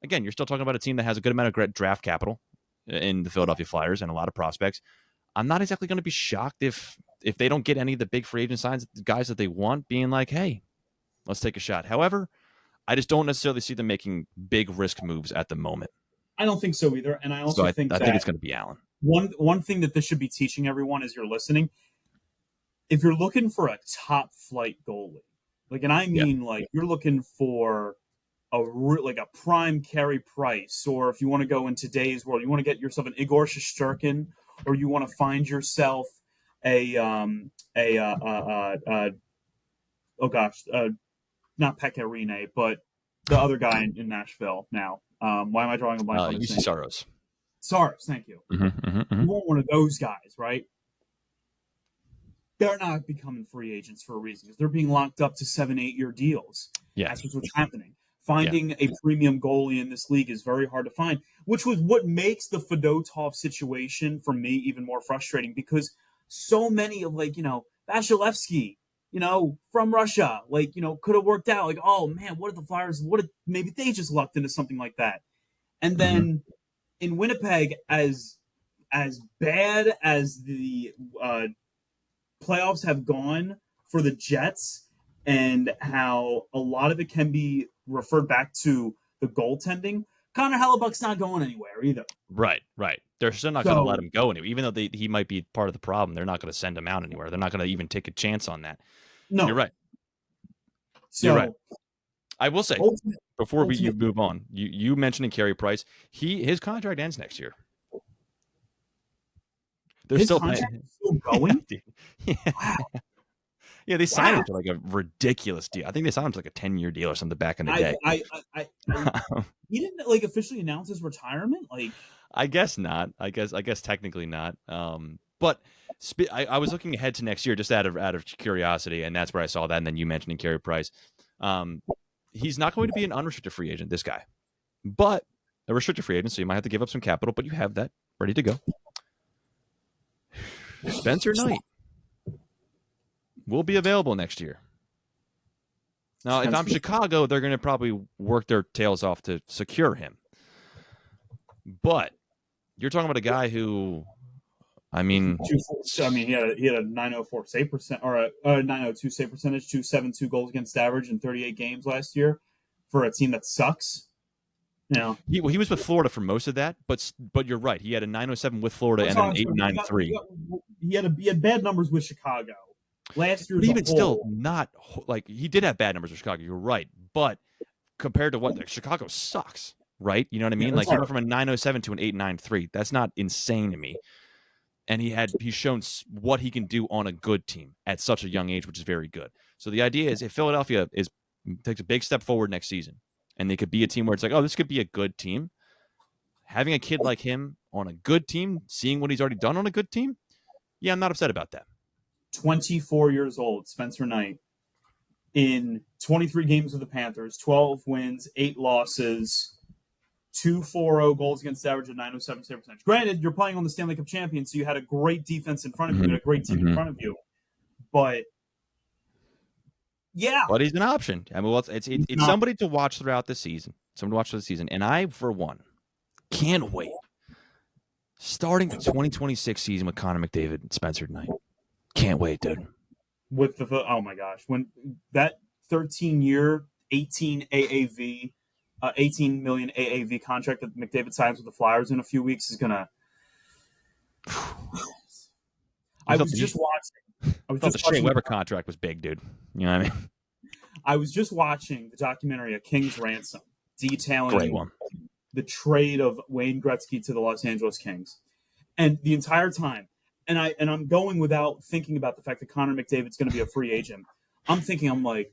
again, you're still talking about a team that has a good amount of draft capital in the Philadelphia Flyers and a lot of prospects. I'm not exactly going to be shocked if they don't get any of the big free agent signs, the guys that they want, being like, hey, let's take a shot. However, I just don't necessarily see them making big risk moves at the moment. I don't think so either. And I also think it's going to be Allen. One thing that this should be teaching everyone as you're listening, if you're looking for a top flight goalie, like, and I mean, like you're looking for a prime Carey Price, or if you want to go in today's world, you want to get yourself an Igor Shesterkin, or you want to find yourself not Pecorine, but the other guy in Nashville now. Why am I drawing a blank on his name? Saros. Saros, thank you. You want one of those guys, right? They're not becoming free agents for a reason, because they're being locked up to 7-8 year deals. Yeah, that's what's happening. Finding a premium goalie in this league is very hard to find, which was what makes the Fedotov situation for me even more frustrating, because so many of Vasilevsky, from Russia, could have worked out. Like, oh man, what if the Flyers? Maybe they just lucked into something like that? And then in Winnipeg, as bad as the playoffs have gone for the Jets, and how a lot of it can be referred back to the goaltending, Connor Hellebuck's not going anywhere either. Right. They're still not going to let him go anywhere. Even though he might be part of the problem, they're not going to send him out anywhere. They're not going to even take a chance on that. No. You're right. So, You're right. I will say, before we move on, you mentioning Carey Price, his contract ends next year. They're his still contract is still going? Yeah. Wow. Yeah, they signed him to like a ridiculous deal. I think they signed him to like a 10-year deal or something back in the day. He didn't officially announce his retirement. I guess not. I guess technically not. But I was looking ahead to next year just out of curiosity, and that's where I saw that. And then you mentioning Carey Price. He's not going to be an unrestricted free agent, this guy, but a restricted free agent. So you might have to give up some capital, but you have that ready to go. Spencer Knight will be available next year. Now, if I'm Chicago, they're going to probably work their tails off to secure him. But you're talking about a guy who, I mean, he had a 904 save percent or a 902 save percentage, 272 goals against average in 38 games last year for a team that sucks. You know, he was with Florida for most of that, but you're right. He had a 907 with Florida and an 893. He had bad numbers with Chicago last year. But even still, not like he did have bad numbers with Chicago. You're right, but compared to what Chicago sucks, right? You know what I mean? Like he went from a 907 to an 893. That's not insane to me. And he's shown what he can do on a good team at such a young age, which is very good. So the idea is if Philadelphia takes a big step forward next season, and they could be a team where it's like, oh, this could be a good team. Having a kid like him on a good team, seeing what he's already done on a good team, yeah, I'm not upset about that. 24 years old, Spencer Knight, in 23 games with the Panthers, 12 wins, 8 losses, 240 goals against average of 907 save percentage. Granted, you're playing on the Stanley Cup champion, so you had a great defense in front of you, and a great team in front of you. But yeah, but he's an option. I mean, well, it's somebody to watch throughout the season. Someone to watch for the season, and I, for one, can't wait. Starting the 2026 season with Connor McDavid and Spencer Knight. Can't wait, dude. With the oh my gosh, when that 13-year, 18 million AAV contract that McDavid signs with the Flyers in a few weeks is gonna. I was just watching. The Shea Weber contract was big, dude. You know what I mean? I was just watching the documentary "A King's Ransom," detailing the trade of Wayne Gretzky to the Los Angeles Kings, and the entire time, and I'm going without thinking about the fact that Connor McDavid's going to be a free agent. I'm like,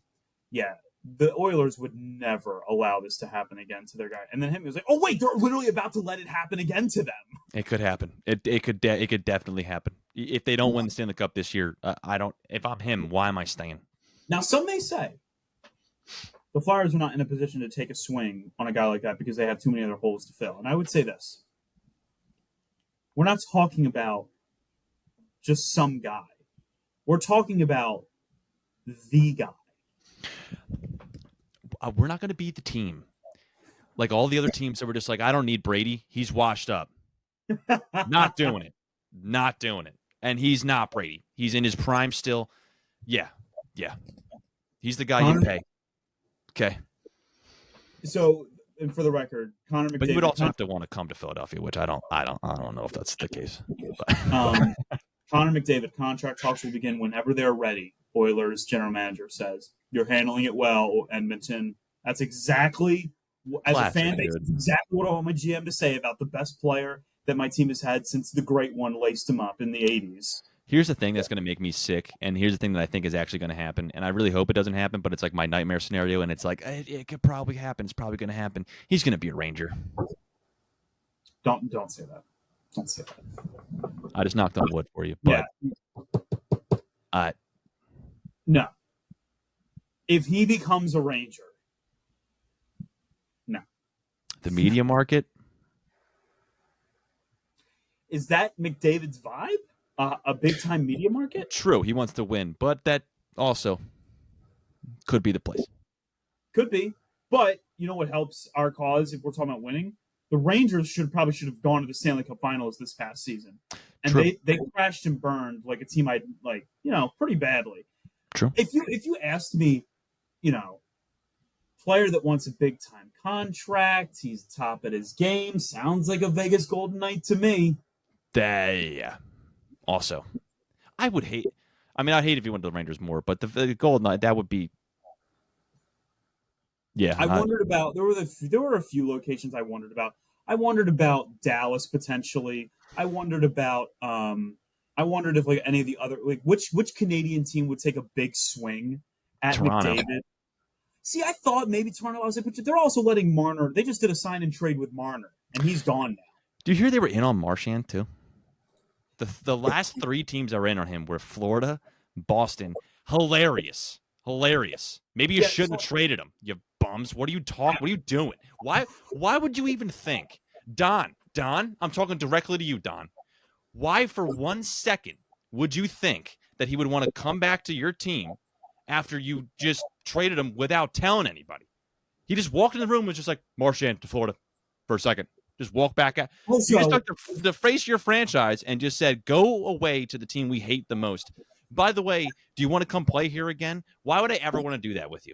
yeah, the Oilers would never allow this to happen again to their guy. And then he was like, oh wait, they're literally about to let it happen again to them. It could happen. It could definitely happen. If they don't win the Stanley Cup this year, I don't. If I'm him, why am I staying? Now, some may say the Flyers are not in a position to take a swing on a guy like that because they have too many other holes to fill. And I would say this. We're not talking about just some guy. We're talking about the guy. We're not going to beat the team. Like all the other teams that were just like, I don't need Brady. He's washed up. Not doing it. Not doing it. And he's not Brady. He's in his prime still. Yeah. He's the guy you pay. Okay. So, and for the record, Connor McDavid. But you would also have to want to come to Philadelphia, which I don't know if that's the case. Connor McDavid contract talks will begin whenever they're ready. Oilers general manager says, "You're handling it well, Edmonton." That's exactly, as a fan base, exactly what I want my GM to say about the best player that my team has had since the great one laced him up in the 80s. Here's the thing that's going to make me sick, and here's the thing that I think is actually going to happen, and I really hope it doesn't happen, but it's like my nightmare scenario, and it's like, it could probably happen. It's probably going to happen. He's going to be a Ranger. Don't say that. Don't say that. I just knocked on wood for you. But no. If he becomes a Ranger, no. The media market? Is that McDavid's vibe? A big-time media market? True, he wants to win, but that also could be the place. Could be. But you know what helps our cause if we're talking about winning? The Rangers should have gone to the Stanley Cup Finals this past season. And they crashed and burned like a team I'd like, pretty badly. True. If you asked me, player that wants a big-time contract, he's top at his game, sounds like a Vegas Golden Knight to me. Yeah. Also, I'd hate if he went to the Rangers more, but the Golden Knight, that would be. Yeah, I wondered about there were a few locations I wondered about. I wondered about Dallas potentially. I wondered if like any of the other which Canadian team would take a big swing at Toronto. McDavid. See, I thought maybe Toronto. I was like, but they're also letting Marner. They just did a sign and trade with Marner, and he's gone now. Do you hear they were in on Marchand too? The last 3 teams that were in on him were Florida, Boston. Hilarious. Maybe you shouldn't have traded him, you bums. What are you talking? What are you doing? Why would you even think? Don, I'm talking directly to you, Don. Why for 1 second would you think that he would want to come back to your team after you just traded him without telling anybody. He just walked in the room and was just like, Marchand to Florida for a second. Just walk back out. Also, You just took the face of your franchise and just said, go away to the team we hate the most. By the way, do you want to come play here again? Why would I ever want to do that with you?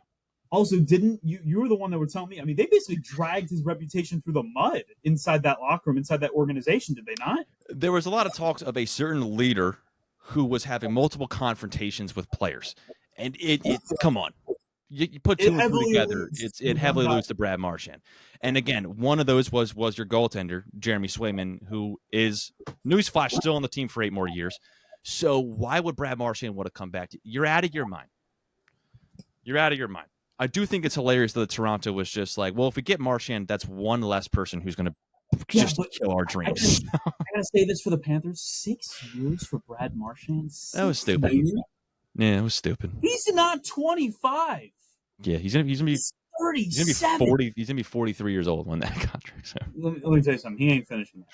Also, didn't you were the one that were telling me? I mean, they basically dragged his reputation through the mud inside that locker room, inside that organization. Did they not? There was a lot of talks of a certain leader who was having multiple confrontations with players. And it come on. You put two and two together, it heavily alludes to Brad Marchand. And again, one of those was your goaltender, Jeremy Swayman, who is, newsflash, still on the team for 8 more years. So why would Brad Marchand want to come back? You're out of your mind. You're out of your mind. I do think it's hilarious that Toronto was just like, well, if we get Marchand, that's one less person who's going to just kill our dreams. I gotta say this for the Panthers: 6 years for Brad Marchand. That was stupid. Yeah, it was stupid. He's not 25. Yeah, he's gonna be 37. He's gonna be 40. He's gonna be 43 years old when that contract. So. Let me tell you something. He ain't finishing that.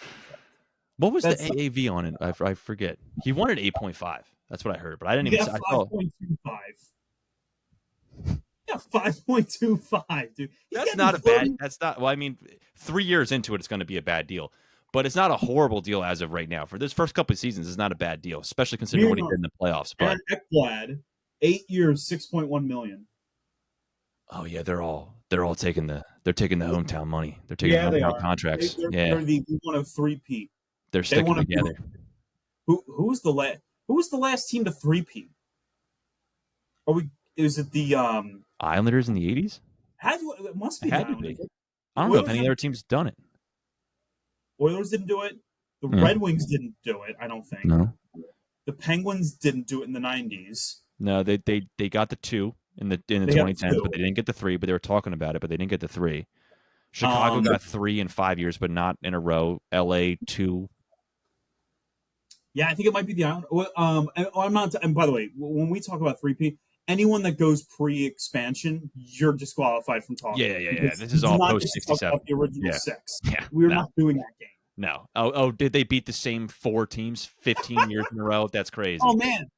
What was the AAV on it? I forget. He wanted 8.5. That's what I heard, but I didn't even. 5.25. Yeah, 5.25, dude. That's not a bad. That's not. Well, I mean, 3 years into it, it's going to be a bad deal, but it's not a horrible deal as of right now. For this first couple of seasons, it's not a bad deal, especially considering what he did in the playoffs. But Ekblad, 8 years, $6.1 million. Oh yeah, they're all taking the hometown money. They're taking hometown contracts. They're the one of three-peat. They're sticking together. Who was the last team to three-peat? Is it the Islanders in the 80s? It must be. Had to be. I don't know if any other team's done it. Oilers didn't do it. The Red Wings didn't do it. I don't think. No. The Penguins didn't do it in the 90s. No, they got the 2 in the 2010s, but they didn't get the 3. But they were talking about it, but they didn't get the 3. Chicago got 3 in 5 years, but not in a row. LA 2. Yeah, I think it might be the Islanders. I'm not. And by the way, when we talk about 3P, anyone that goes pre-expansion, you're disqualified from talking. Yeah. This is all post-67. The original 6. Yeah. We're not doing that game. No. Oh, did they beat the same 4 teams 15 years in a row? That's crazy. Oh, man.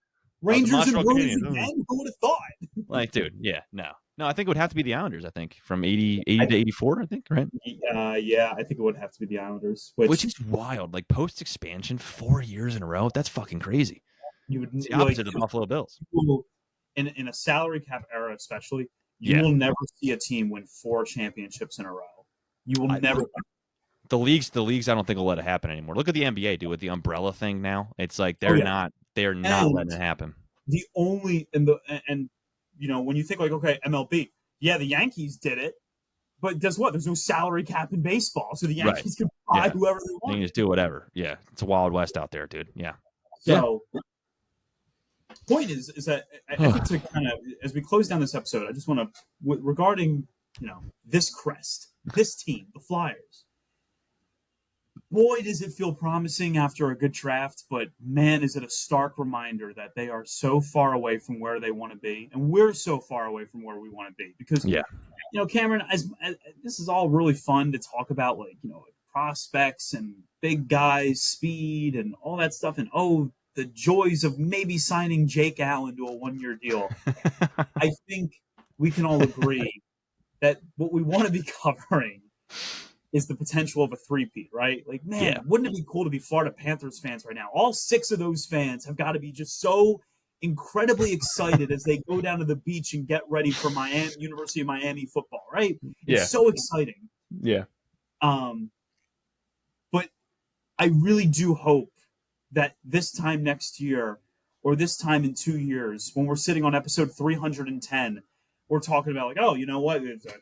Rangers and Bruins again? Who would have thought? Like, dude, yeah, no. No, I think it would have to be the Islanders, I think, from 80 to 84, I think, right? Yeah, I think it would have to be the Islanders. Which is wild. Like, post-expansion, 4 years in a row? That's fucking crazy. It's the opposite of the Buffalo Bills. In a salary cap era especially, you will never see a team win 4 championships in a row. You will never. The leagues, I don't think will let it happen anymore. Look at the NBA, dude, with the umbrella thing now. It's like they're not letting it happen. The only and you know, when you think like, okay, MLB, yeah, the Yankees did it, but guess what? There's no salary cap in baseball, so the Yankees can buy whoever they want. They can just do whatever. Yeah, it's a wild west out there, dude. Yeah. So, point is that I think to kind of, as we close down this episode, I just want to, regarding, you know, this crest, this team, the Flyers. Boy, does it feel promising after a good draft, but man, is it a stark reminder that they are so far away from where they want to be, and we're so far away from where we want to be. Because, you know, Cameron, as this is all really fun to talk about, like, you know, prospects and big guys, speed, and all that stuff, and the joys of maybe signing Jake Allen to a 1-year deal. I think we can all agree that what we want to be covering is the potential of a three-peat, right? Like, man, wouldn't it be cool to be Florida Panthers fans right now? All 6 of those fans have got to be just so incredibly excited as they go down to the beach and get ready for University of Miami football, right? It's so exciting. Yeah. But I really do hope that this time next year or this time in 2 years, when we're sitting on episode 310, we're talking about like, oh, you know what? It's a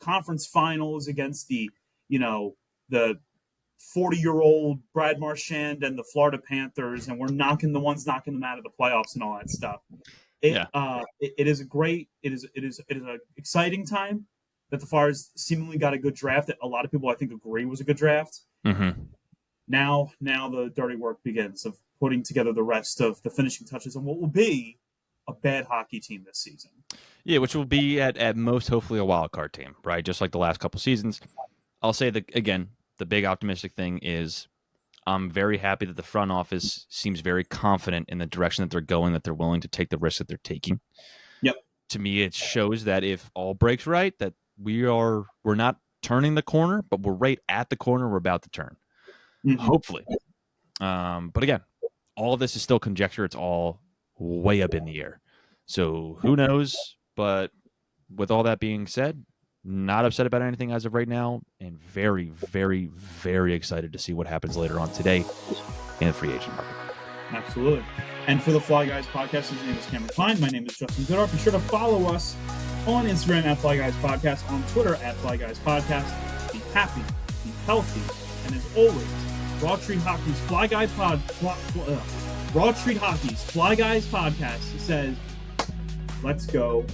conference finals against the 40-year-old Brad Marchand and the Florida Panthers, and we're knocking them out of the playoffs and all that stuff. It is an exciting time that the Flyers seemingly got a good draft that a lot of people I think agree was a good draft. Mm-hmm. Now the dirty work begins of putting together the rest of the finishing touches on what will be a bad hockey team this season. Yeah, which will be at most hopefully a wild card team, right? Just like the last couple seasons. I'll say that again, the big optimistic thing is I'm very happy that the front office seems very confident in the direction that they're going, that they're willing to take the risks that they're taking. Yep. to me, it shows that if all breaks right, that we're not turning the corner, but we're right at the corner we're about to turn. Mhm. Hopefully. But again, all of this is still conjecture. It's all way up in the air. So who knows? But with all that being said, not upset about anything as of right now, and very, very, very excited to see what happens later on today in the free agent market. Absolutely. And for the Fly Guys podcast, his name is Cameron Klein. My name is Justin Goodart. Be sure to follow us on Instagram at Fly Guys Podcast, on Twitter at Fly Guys Podcast. Be happy, be healthy, and as always, Raw Treat Hockey's Fly Guys Raw Treat Hockey's Fly Guys Podcast says, let's go